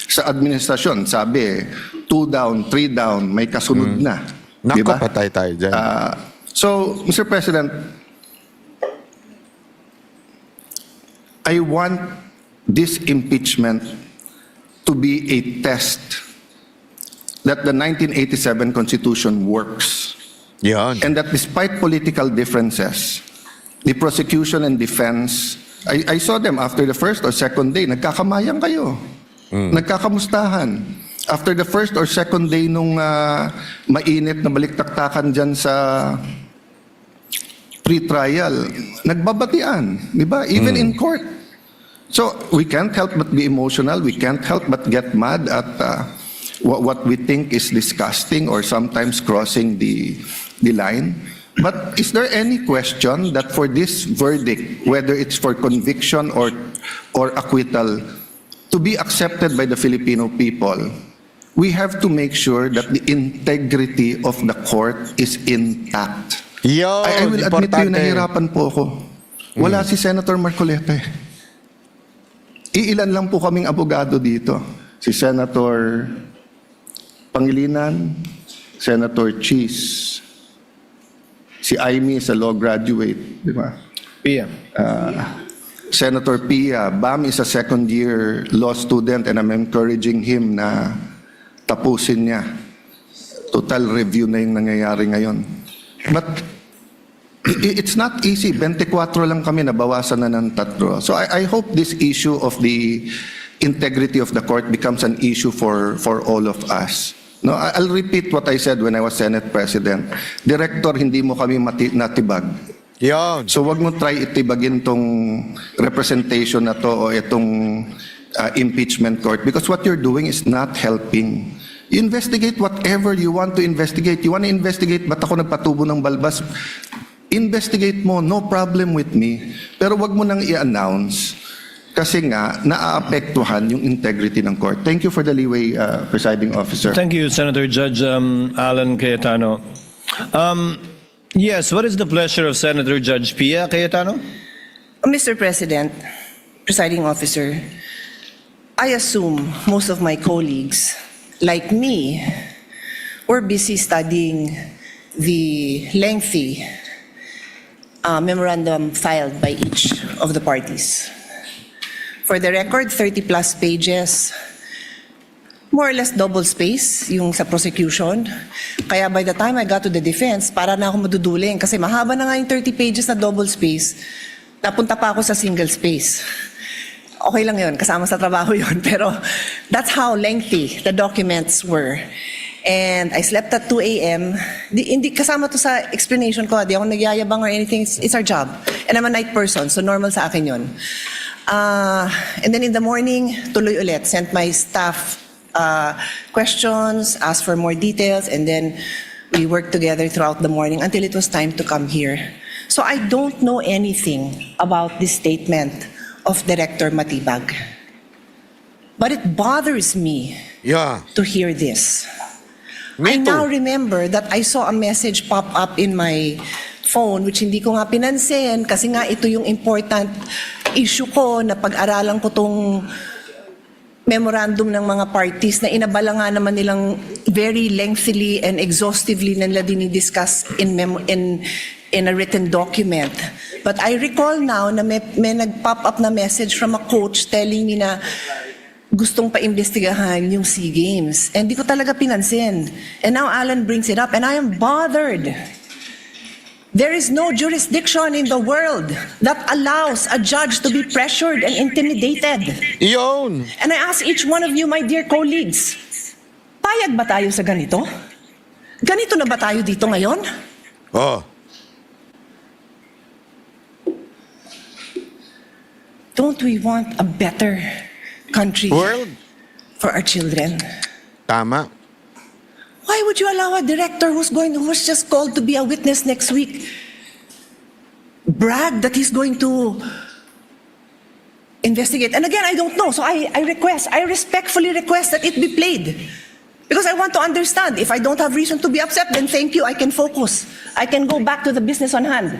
sa administrasyon, sabi, 2 down, 3 down, may kasunod na. Nako, Diba? patay tayo dyan. So, Mr. President, I want this impeachment to be a test that the 1987 Constitution works. Yan. And that despite political differences, the prosecution and defense, I saw them after the first or second day, nagkakamayang kayo. Nagkakamustahan. After the first or second day nung mainit na baliktaktakan dyan sa pre-trial, nagbabatian, di ba? Even in court. So we can't help but be emotional. We can't help but get mad at what we think is disgusting or sometimes crossing the line. But is there any question that for this verdict, whether it's for conviction or acquittal, to be accepted by the Filipino people, we have to make sure that the integrity of the court is intact. Yo, I will admit to you, importante. nahirapan po ako. Wala si Senator Marcoleta. Iilan lang po kaming abogado dito. Si Senator Pangilinan, Senator Cheese, si Aimee is a law graduate, di ba? Pia. Senator Pia, Bam is a second-year law student and I'm encouraging him na tapusin niya. Total review na yung nangyayari ngayon. But it's not easy. 24 lang kami, nabawasan na ng 3. So I hope this issue of the integrity of the court becomes an issue for all of us. No, I'll repeat what I said when I was Senate President. Director, hindi mo kami natibag. Yan. So wag mo try itibagin tong representation na to o itong impeachment court because what you're doing is not helping. Investigate whatever you want to investigate. You want to investigate ba't ako nagpatubo ng balbas? Investigate mo, no problem with me. Pero wag mo nang i-announce kasi nga naaapektuhan yung integrity ng court. Thank you for the leeway, Presiding Officer. Thank you, Senator Judge Alan Cayetano. Yes, what is the pleasure of Senator Judge Pia Cayetano? Mr. President, Presiding Officer, I assume most of my colleagues, like me, were busy studying the lengthy memorandum filed by each of the parties. For the record, 30-plus pages, more or less double space yung sa prosecution. Kaya by the time I got to the defense, para na ako maduduling kasi mahaba na nga yung 30 pages na double space. Napunta pa ako sa single space. Okay lang yun, kasama sa trabaho yun. Pero that's how lengthy the documents were. And I slept at 2 a.m. Hindi kasama to sa explanation ko. Di ako nagyayabang or anything. It's our job. And I'm a night person, so normal sa akin yun. And then in the morning, tuloy ulit. Sent my staff questions, asked for more details, and then we worked together throughout the morning until it was time to come here. So I don't know anything about this statement of Director Matibag. But it bothers me Yeah. to hear this. Me I now too. remember that I saw a message pop up in my phone which hindi ko nga pinansin kasi nga ito yung important issue ko na pag-aralan ko tong memorandum ng mga parties na inabala nga naman nilang very lengthily and exhaustively nila dinidiscuss in a written document. But I recall now na may nag-pop up na message from a coach telling me na gustong paimbestigahan yung SEA Games. And di ko talaga pinansin. And now Alan brings it up and I am bothered. There is no jurisdiction in the world that allows a judge to be pressured and intimidated. Iyon. And I ask each one of you, my dear colleagues, payag ba tayo sa ganito? Ganito na ba tayo dito ngayon? Oh. Don't we want a better country World. for our children? Tama. Why would you allow a director who's just called to be a witness next week brag that he's going to investigate? And again, I don't know. So I respectfully request that it be played. Because I want to understand. If I don't have reason to be upset, then thank you, I can focus. I can go back to the business on hand.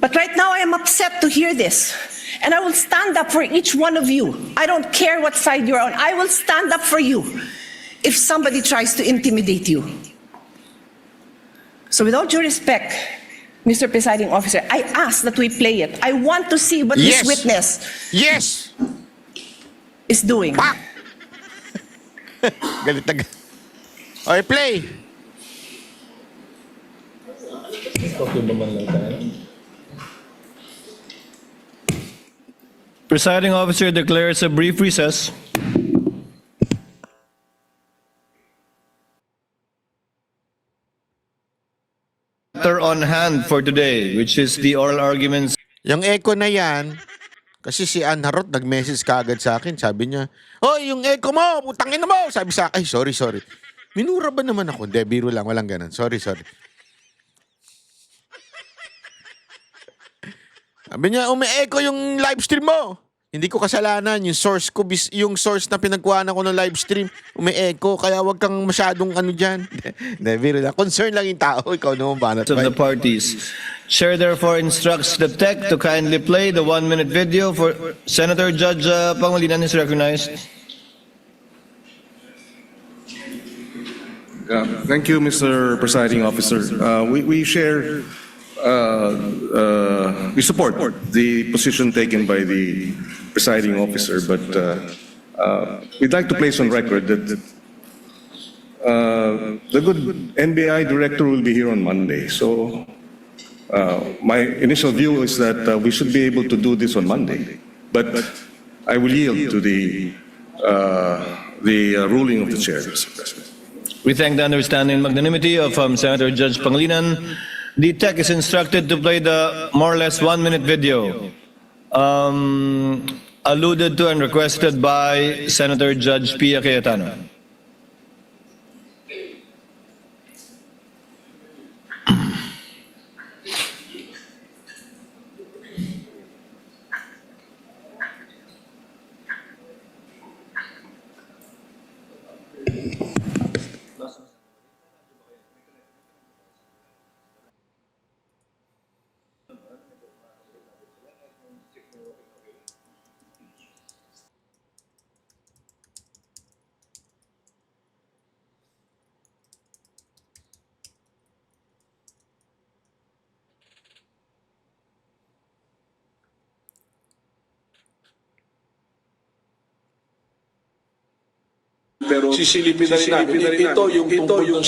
But right now I am upset to hear this. And I will stand up for each one of you. I don't care what side you're on. I will stand up for you if somebody tries to intimidate you. So with all due respect, Mr. Presiding Officer, I ask that we play it. I want to see what Yes. this witness Yes. is doing. Pak! Galit na galit. Okay, play. Presiding Officer declares a brief recess. Matter on hand for today, which is the oral arguments Yung echo na yan, kasi si Ann Harot nag-message kaagad sa akin. Sabi niya, "Hoy, yung echo mo, putangin na mo." Sabi sa akin, "Ay, sorry. Minura ba naman ako?" Hindi, biro lang, walang ganun. Sorry. Sabi niya, umi-echo yung live stream mo. Hindi ko kasalanan. Yung source ko, yung source na pinagkuhanan ko ng live stream, umi-echo. Kaya wag kang masyadong ano dyan. Hindi, biro lang. Concern lang yung tao. Ikaw naman ba? of the parties. Chair therefore instructs the tech to kindly play the 1-minute video for Senator Judge Pangilinan is recognized. Thank you, Mr. Presiding Officer. We share, we support the position taken by the presiding officer, but we'd like to place on record that the good NBI director will be here on Monday. So my initial view is that we should be able to do this on Monday, but I will yield to the ruling of the chair, Mr. President. We thank the understanding and magnanimity of Senator Judge Pangilinan. The tech is instructed to play the more or less 1-minute video alluded to and requested by Senator Judge Pia Cayetano. sisilipin na rin natin. Ito yung tungkol dun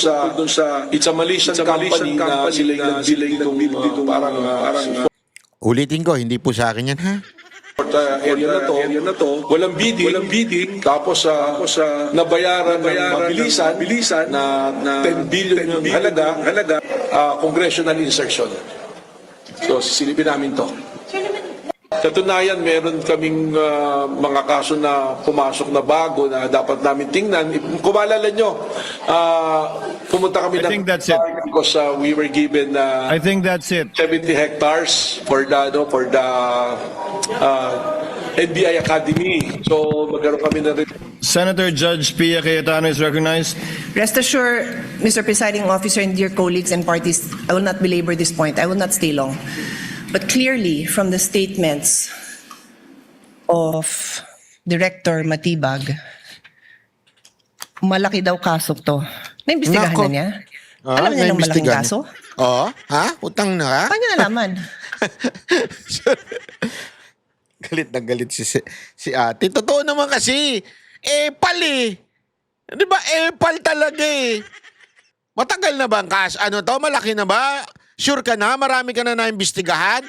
sa It's a Malaysian company na sila yung nag-build nitong parang Ulitin ko, hindi po sa akin yan, ha? area na to, walang bidding, tapos nabayaran ng mabilisan na 10 billion yung halaga, congressional insertion. So, sisilipin namin to. Katunayan, meron kaming mga kaso na pumasok na bago na dapat namin tingnan. Kung maalala nyo, pumunta kami I think that's it. because we were given I think that's it. 70 hectares for the NBI Academy. So magkaroon kami na rin. Senator Judge Pia Cayetano is recognized. Rest assured, Mr. Presiding Officer and dear colleagues and parties, I will not belabor this point. I will not stay long. But clearly, from the statements of Director Matibag, malaki daw kaso to. Naimbestigahan Nako. na niya? Alam niya ng malaking naimbestigahan. kaso? Oo, ha? Utang na, ha? Paano niya nalaman? Galit na galit si ate. Totoo naman kasi, epal eh. Di ba, epal talaga eh. Matagal na ba ang kaso? Ano to? Malaki na ba? Sure ka na? Marami ka na naimbestigahan?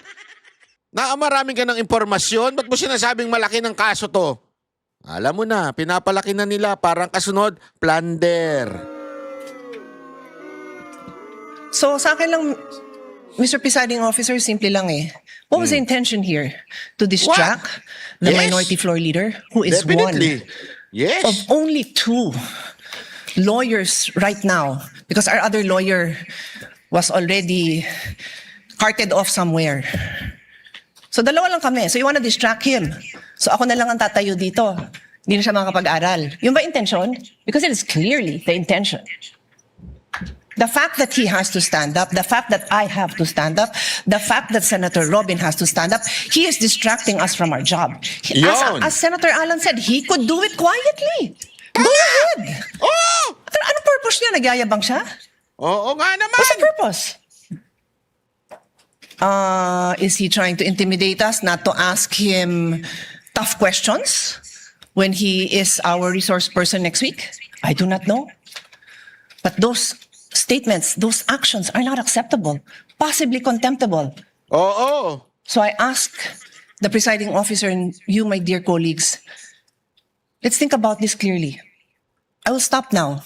Marami ka ng impormasyon? Ba't mo sinasabing malaki ng kaso to? Alam mo na, pinapalaki na nila. Parang kasunod, plunder. So sa akin lang, Mr. Presiding Officer, simple lang eh. What was the intention here? To distract the Yes. minority floor leader who is Definitely. one Yes. of only two lawyers right now, because our other lawyer was already carted off somewhere. So dalawa lang kami. So you wanna distract him. So ako na lang ang tatayo dito. Hindi na siya makakapag-aral. Yung ba intention? Because it is clearly the intention. The fact that he has to stand up, the fact that I have to stand up, the fact that Senator Robin has to stand up, he is distracting us from our job. Yun. As Senator Alan said, he could do it quietly. Go ahead. Oh! Anong purpose niya? Nagyayabang siya? Oo nga naman. What's the purpose? Is he trying to intimidate us, not to ask him tough questions when he is our resource person next week? I do not know. But those statements, those actions are not acceptable, possibly contemptible. Oo. So I ask the presiding officer and you, my dear colleagues, let's think about this clearly. I will stop now.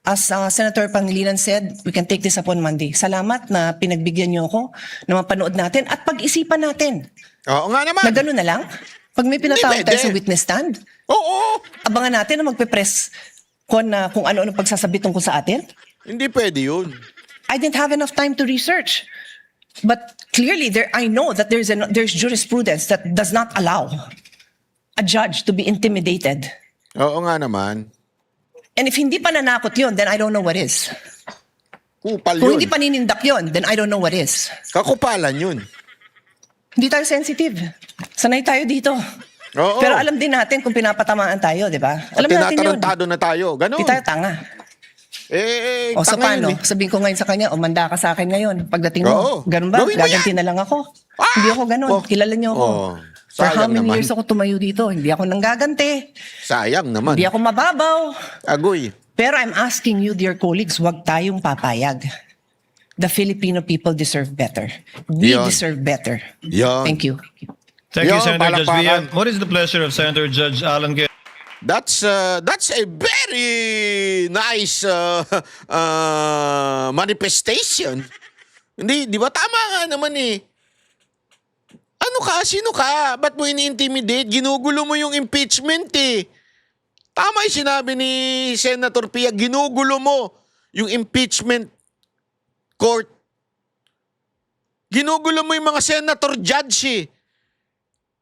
As Senator Pangilinan said, we can take this up on Monday. Salamat na pinagbigyan niyo ako na mapanood natin at pag-isipan natin. Oo nga naman. Na gano'n na lang? Pag may pinatawag Hindi tayo sa pwede. witness stand, Oo. abangan natin na magpe-press na kung ano-ano pagsasabi tungkol sa atin. Hindi pwede yun. I didn't have enough time to research. But clearly, I know that there's jurisprudence that does not allow a judge to be intimidated. Oo nga naman. And if hindi pa nanakot yun, then I don't know what is. Kupal Kung yun. hindi paninindak yun, then I don't know what is. Kakupalan yun. Hindi tayo sensitive. Sanay tayo dito. Oo. Pero alam din natin kung pinapatamaan tayo, di ba? At Alam natin yun. tinatarantado na tayo. Ganon. Hindi tayo tanga. O sa tanga paano? yun eh. Sabihin ko ngayon sa kanya, manda ka sa akin ngayon. Pagdating mo, Oo. ganun ba? Gawin mo Gaganti yan. na lang ako. Ah! Hindi ako ganun. Oh. Kilala niyo ako. Oh. For how Sayang many naman. years ako tumayo dito? Hindi ako nanggaganti. Sayang naman. Hindi ako mababaw. Agoy. Pero I'm asking you, dear colleagues, huwag tayong papayag. The Filipino people deserve better. We Yun. deserve better. Yun. Thank you. Thank you, Yo, Senator Judge Pia. palakpakan. What is the pleasure of Senator Judge Alan Cayetano? That's a very nice manifestation. Hindi, di ba? Tama nga naman eh. Ano ka? Sino ka? Ba't mo ini-intimidate? Ginugulo mo yung impeachment eh. Tama yung sinabi ni Senator Pia. Ginugulo mo yung impeachment court. Ginugulo mo yung mga senator judge eh.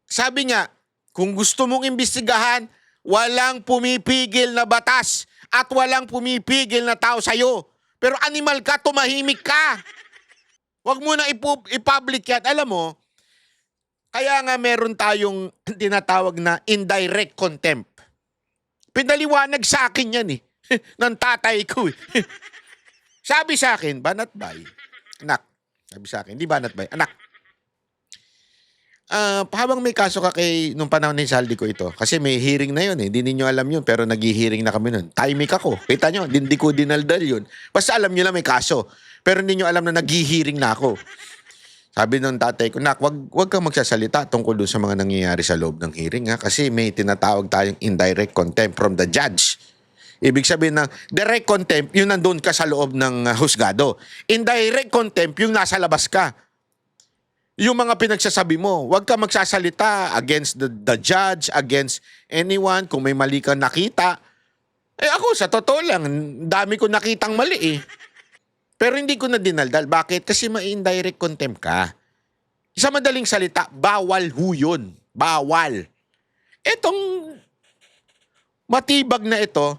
Sabi nga, kung gusto mong imbestigahan, walang pumipigil na batas at walang pumipigil na tao sa'yo. Pero animal ka, tumahimik ka. Huwag mo na i-public yan. Alam mo, kaya nga meron tayong tinatawag na indirect contempt. Pinaliwanag sa akin yan eh. Ng tatay ko eh. Sabi sa akin, banat bay. Anak. Sabi sa akin, di banat bay. Anak. habang may kaso ka kay nung panahon ni Saldi ko ito, kasi may hearing na yun eh, hindi ninyo alam yun, pero nag-hearing na kami nun. Timing ako. Kita nyo, hindi ko dinaldal yun. Basta alam nyo lang may kaso. Pero hindi nyo alam na nag-hearing na ako. Sabi ng tatay ko, Nak, wag kang magsasalita tungkol doon sa mga nangyayari sa loob ng hearing ha, kasi may tinatawag tayong indirect contempt from the judge. Ibig sabihin ng direct contempt, yung nandun ka sa loob ng husgado. Indirect contempt, yung nasa labas ka. Yung mga pinagsasabi mo, wag ka magsasalita against the judge, against anyone, kung may mali kang nakita. Ako, sa totoo lang, dami ko nakitang mali eh. Pero hindi ko na dinaldal. Bakit? Kasi ma-indirect contempt ka. Sa madaling salita, bawal ho yun. Bawal. Etong matibag na ito,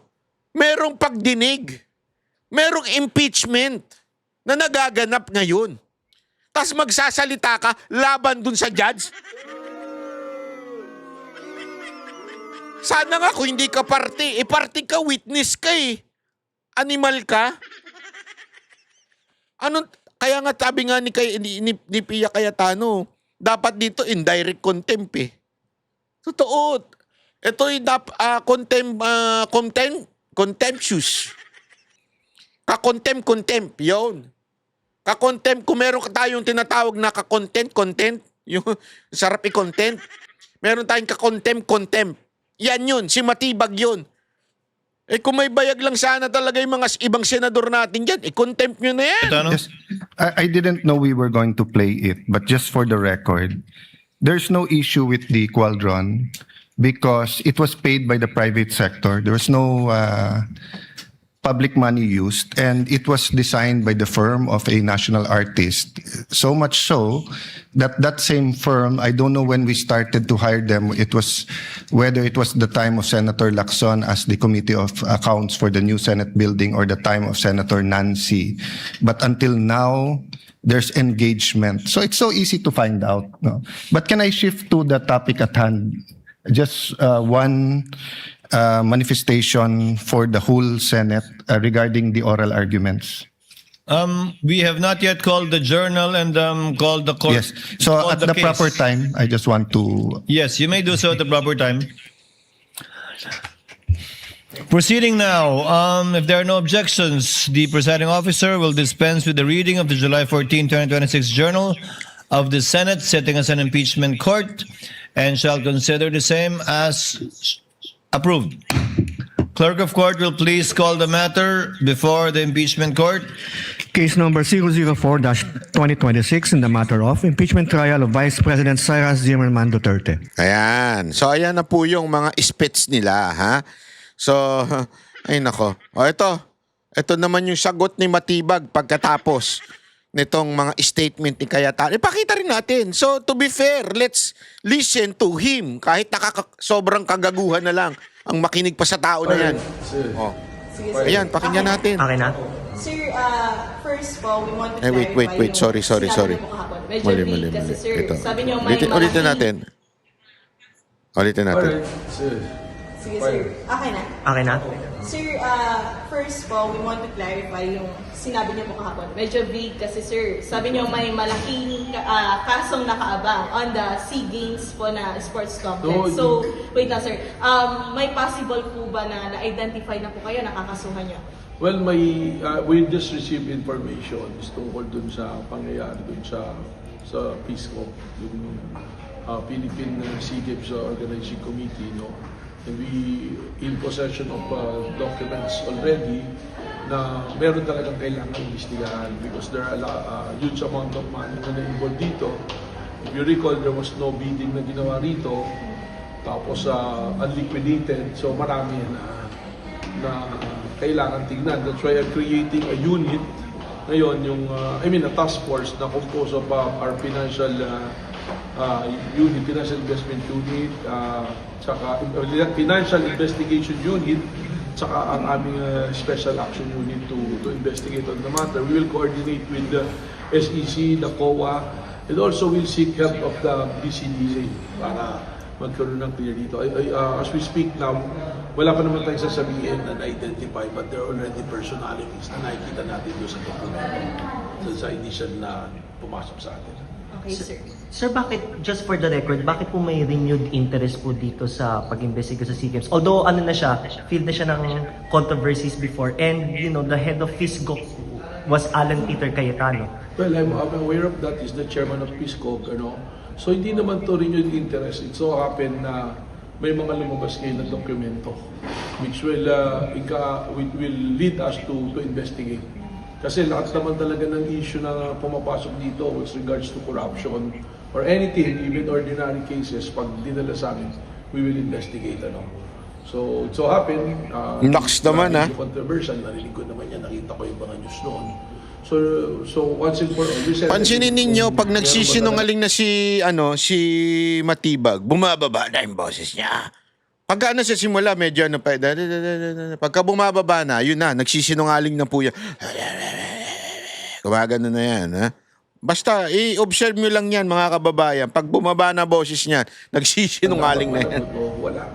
merong pagdinig, merong impeachment na nagaganap ngayon. Tapos magsasalita ka laban dun sa judge? Sana nga kung hindi ka party, party ka, witness ka eh. Animal ka. Kaya nga sabi nga ni Pia Cayetano, dapat dito indirect contempt eh. Totoo. Ito'y contemptuous. Contempt, yun. Kakontempt, kung meron tayong tinatawag na content, yung sarap i-content. Meron tayong contempt. Yan yun, si Matibag yun. Kung may bayag lang sana talaga yung mga ibang senador natin dyan, contempt nyo na yan. Yes, I didn't know we were going to play it, but just for the record, there's no issue with the Qualdron because it was paid by the private sector. There was no public money used, and it was designed by the firm of a national artist. So much so that that same firm, I don't know when we started to hire them, whether it was the time of Senator Lacson as the Committee of Accounts for the new Senate building or the time of Senator Nancy. But until now, there's engagement. So it's so easy to find out. No? But can I shift to the topic at hand? Just one manifestation for the whole Senate regarding the oral arguments. We have not yet called the journal and called the court. Yes. So called at the case. proper time, I just want to... Yes, you may do so at the proper time. Proceeding now, if there are no objections, the presiding officer will dispense with the reading of the July 14, 2026 Journal of the Senate sitting as an impeachment court and shall consider the same as approved. Clerk of court will please call the matter before the impeachment court. Case number 004-2026 in the matter of impeachment trial of Vice President Cyrus Zimmerman Duterte. Ayan. So, ayan na po yung mga spits nila, ha? So, ay nako. Ito naman yung sagot ni Matibag pagkatapos nitong mga statement ni Cayetano. Ipakita rin natin. So, to be fair, let's listen to him. Kahit sobrang kagaguhan na lang ang makinig pa sa tao na yan. Oh. Ayan, pakinggan natin. Okay na? Sir, first po, we want to Wait. clarify Sorry. Medyo Mali. vague kasi, sir. Ito. Sabi niyo may Ulitin natin. Sige, sir. Okay na? Okay na? Sir, first po, we want to clarify yung sinabi niyo po kahapon. Medyo vague kasi, sir. Sabi niyo may malaking kasong nakaabang on the SEA Games po na sports complex. So, wait lang, sir. May possible po ba na na-identify na po kayo, nakakasuhan niyo? Well, we just received information tungkol dun sa pangyayari dun sa Peace Corps, yung Philippine SEA Games Organizing Committee, no? And we in possession of documents already na meron talagang kailangan imbestigahan because there are a huge amount of money na na-involved dito. If you recall, there was no bidding na ginawa rito, tapos unliquidated, so marami na kailangan tignan. That's why I'm creating a unit ngayon, a task force na composed of our financial unit, financial investment unit, saka financial investigation unit, saka ang aming special action unit to investigate on the matter. We will coordinate with the SEC, the COA, and also we'll seek help of the BCDA para magkaroon ng clear dito. As we speak now, wala pa naman tayong sasabihin na na-identify, but there are already personalities na nakikita natin doon sa dokumento, sa initial na pumasok sa atin. Okay, sir. Sir, bakit, just for the record, bakit po may renewed interest po dito sa pag-imbestiga sa SEA Games? Although, ano na siya, field na siya ng controversies before, and, you know, the head of FISGO was Alan Peter Cayetano. Well, I'm aware of that. Is the chairman of PISCOG, ano? So hindi naman to renewed interest. It so happen na may mga lumabas ngayon na dokumento which will will lead us to investigate. Kasi lahat naman talaga ng issue na pumapasok dito with regards to corruption or anything, even ordinary cases, pag dinala sa amin, we will investigate, ano. So, it so happen, Naks naman, ha? controversial, narinig ko naman yan, nakita ko yung mga news noon. So once and for all, we said... Pansinin ninyo, pag Meron ba nagsisinungaling na si Matibag, bumababa na yung boses niya. Pagka ano sa simula, medyo ano pa, pagka bumababa na, yun na, nagsisinungaling na po yan. Kumagano na yan, ha? Basta, i-observe nyo lang yan, mga kababayan. Pag bumaba na boses niyan, nagsisinungaling na yan. Wala.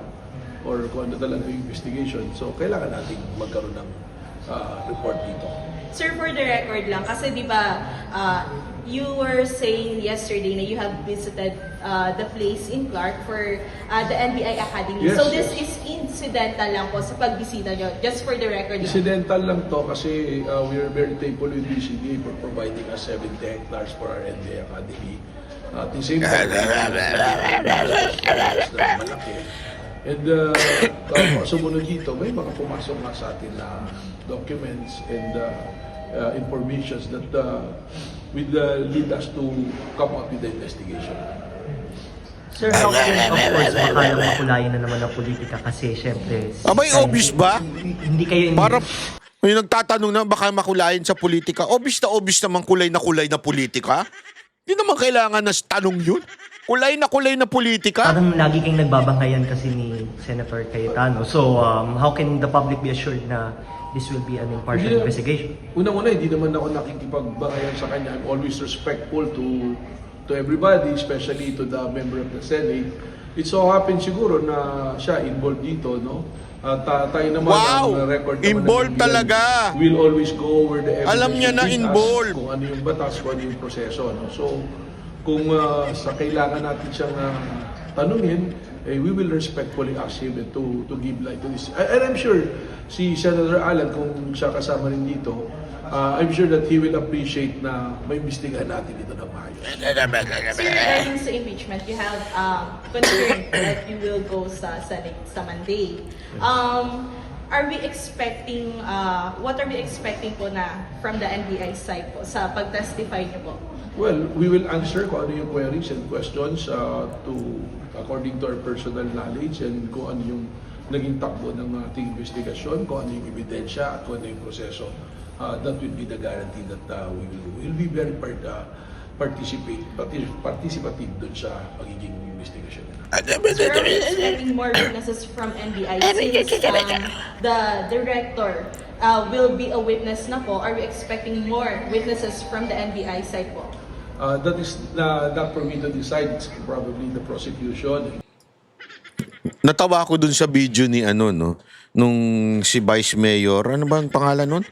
Or kung ano talaga yung investigation. So, kailangan natin magkaroon ng report dito. Sir, for the record lang, kasi di ba, you were saying yesterday na you have visited the place in Clark for the NBI Academy. Yes, So this yes. is incidental lang po sa pagbisita nyo, just for the record lang. Incidental lang to kasi we are very thankful with BCD for providing us 70 hectares for our NBI Academy. At the same time, malaki. And sumunod dito, may mga pumasok nga sa atin na documents and informations that will lead us to come up with the investigation. Sir, how can, of course, baka lang makulayan na naman ang politika kasi, syempre... Abay, obvious ba? Hindi kayo... Para may nagtatanong na baka makulayan sa politika. Obvious naman kulay na politika. Hindi naman kailangan na tanong yun. Kulay na politika. Parang lagi kayong nagbabanghayan kasi ni Senator Cayetano. So, how can the public be assured na this will be an impartial Hindi- investigation? Unang-una, hindi naman ako nakikipagbangayan sa kanya. I'm always respectful to everybody, especially to the member of the Senate. It so happens siguro na siya involved dito, no? At tayo naman, Wow! ang record naman Involved ng NBI, talaga! We'll always go over the evidence. Alam niya na with us, involved. Kung ano yung batas, kung ano yung proseso, no? So, kung sa kailangan natin siyang tanungin, we will respectfully ask him to give light to this. And I'm sure si Senator Alan, kung siya kasama rin dito, I'm sure that he will appreciate na may imbestigahan natin dito na maayos. Sir, regarding sa impeachment, you have concern that you will go sa Senate sa Monday. Are we expecting, what are we expecting po na from the NBI side po sa pag-testify niyo po? Well, we will answer kung ano yung queries and questions according to our personal knowledge and kung ano yung naging takbo ng ating investigasyon, kung ano yung ebidensya at kung ano yung proseso. That will be the guarantee that we will be very participative dun sa pagiging investigasyon nila. Sir, are we expecting more witnesses from NBI since the director will be a witness na po? Are we expecting more witnesses from the NBI side po? That is not for me to decide. It's probably the prosecution. Natawa ako dun sa video ni nung si Vice Mayor. Ano ba ang pangalan nun?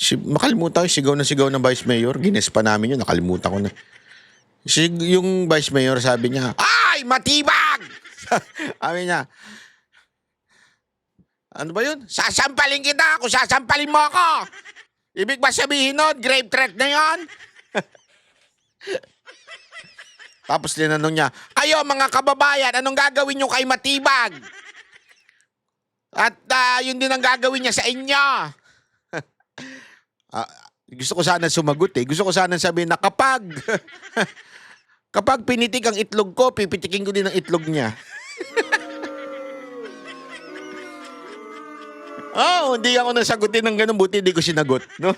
Makalimutan ko, sigaw na Vice Mayor. Gines pa namin yun, nakalimutan ko na. Yung Vice Mayor sabi niya, "Ay, matibag!" Sabi niya, ano ba yun? "Sasampalin kita kung sasampalin mo ako." Ibig ba sabihin nun, grave threat na yun? Tapos tinanong niya, "Kayo mga kababayan, anong gagawin nyo kay Matibag? At yun din ang gagawin niya sa inyo." Gusto ko sana sumagot eh. Gusto ko sana sabihin na kapag pinitik ang itlog ko, pipitikin ko din ang itlog niya. Hindi ako nasagutin ng ganun, buti hindi ko sinagot, no?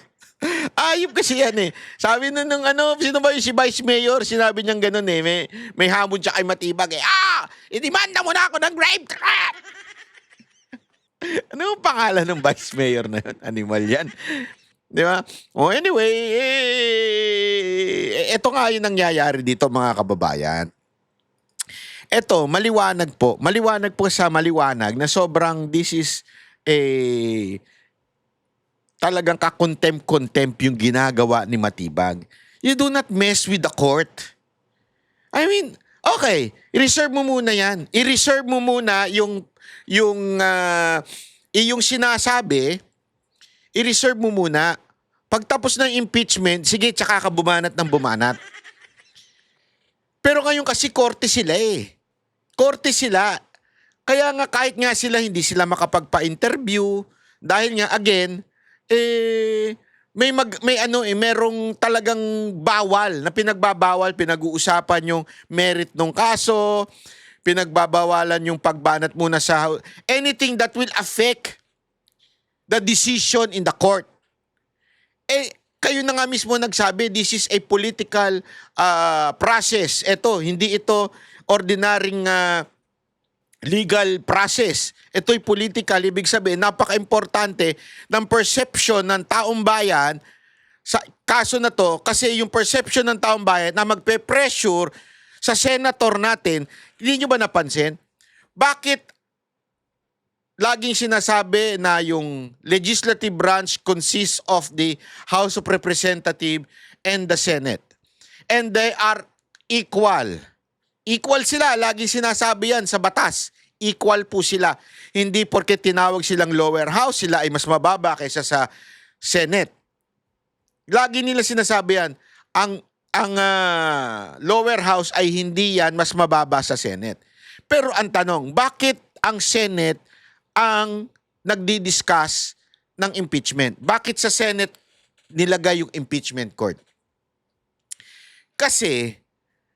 Ayop kasi yan eh. Sabi nung sino ba yung si Vice Mayor, sinabi niyang ganun eh, may hamon siya kay Matibag eh. Idemanda mo na ako ng grave threat! Ano yung pangalan ng Vice Mayor na yun? Animal yan. Di ba? Anyway, ito nga yung nangyayari dito mga kababayan. Ito, maliwanag po na sobrang this is talagang ka-contempt yung ginagawa ni Matibag. You do not mess with the court. I mean, okay, i-reserve mo muna yan. I-reserve mo muna yung sinasabi, i-reserve mo muna. Pagtapos ng impeachment, sige, tsaka ka bumanat ng bumanat. Pero ngayon kasi korte sila eh. Korte sila. Kaya nga kahit nga sila hindi sila makapagpa-interview dahil nga again merong talagang bawal na pinagbabawal, pinag-uusapan yung merit ng kaso, pinagbabawalan yung pagbanat muna sa anything that will affect the decision in the court. Kayo na nga mismo nagsabi, this is a political process. Hindi ito ordinaryong legal process. Ito'y political. Ibig sabihin, napaka-importante ng perception ng taong bayan sa kaso na to kasi yung perception ng taong bayan na magpe-pressure sa senator natin, hindi nyo ba napansin? Bakit laging sinasabi na yung legislative branch consists of the House of Representatives and the Senate. And they are equal. Equal sila. Laging sinasabi yan sa batas. Equal po sila. Hindi porke tinawag silang lower house, sila ay mas mababa kaysa sa Senate. Lagi nila sinasabi yan. Ang lower house ay hindi yan mas mababa sa Senate. Pero ang tanong, bakit ang Senate ang nagdi-discuss ng impeachment? Bakit sa Senate nilagay yung impeachment court? Kasi,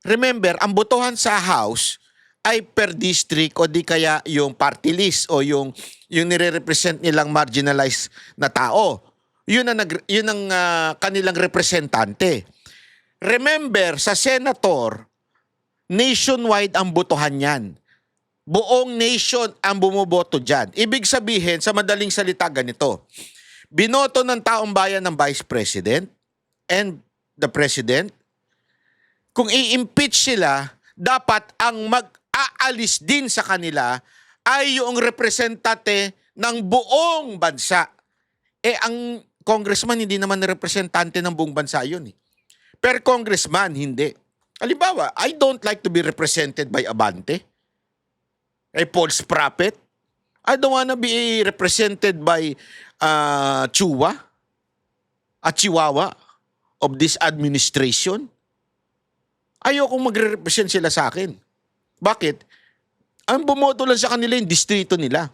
remember, ang botohan sa House ay per district o di kaya yung party list o yung nire-represent nilang marginalized na tao. Yun ang kanilang representante. Remember, sa senator, nationwide ang botohan yan. Buong nation ang bumoboto dyan. Ibig sabihin, sa madaling salita, ganito. Binoto ng taong bayan ng Vice President and the President. Kung i-impeach sila, dapat ang mag-aalis din sa kanila ay yung representante ng buong bansa. Ang congressman hindi naman representante ng buong bansa yun. Per congressman, hindi. Halimbawa, I don't like to be represented by Abante. A false prophet. I don't wanna be represented by Chihuahua of this administration. Ayokong magre-represent sila sa akin. Bakit? Ang bumoto lang sa kanila yung distrito nila.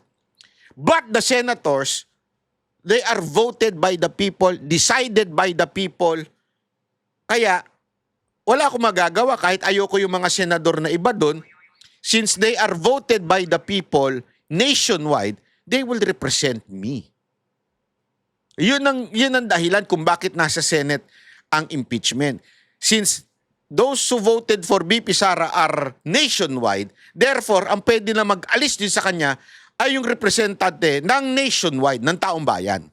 But the senators, they are voted by the people, decided by the people. Kaya, wala akong magagawa kahit ayoko yung mga senador na iba doon. Since they are voted by the people nationwide, they will represent me. Yun ang dahilan kung bakit nasa Senate ang impeachment. Since those who voted for BP Sara are nationwide, therefore, ang pwede na mag-alis din sa kanya ay yung representante ng nationwide, ng taong bayan.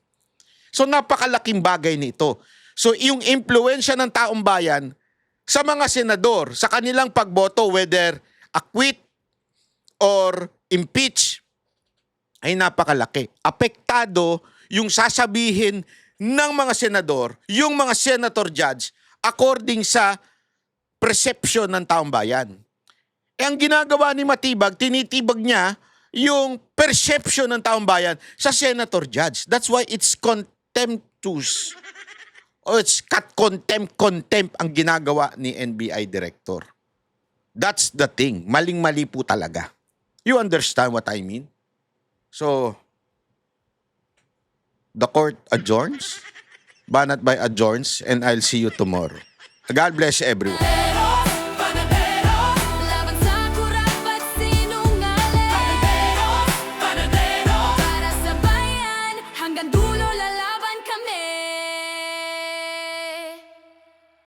So, napakalaking bagay nito. So, yung impluensya ng taong bayan sa mga senador, sa kanilang pagboto, whether acquit or impeach, ay napakalaki. Apektado yung sasabihin ng mga senador, yung mga senator judge, according sa perception ng taong bayan. Ang ginagawa ni Matibag, tinitibag niya yung perception ng taong bayan sa senator judge. That's why it's contemptuous. O it's contempt ang ginagawa ni NBI director. That's the thing. Maling-mali po talaga. You understand what I mean? So, the court adjourns. Banat by adjourns, and I'll see you tomorrow. God bless everyone.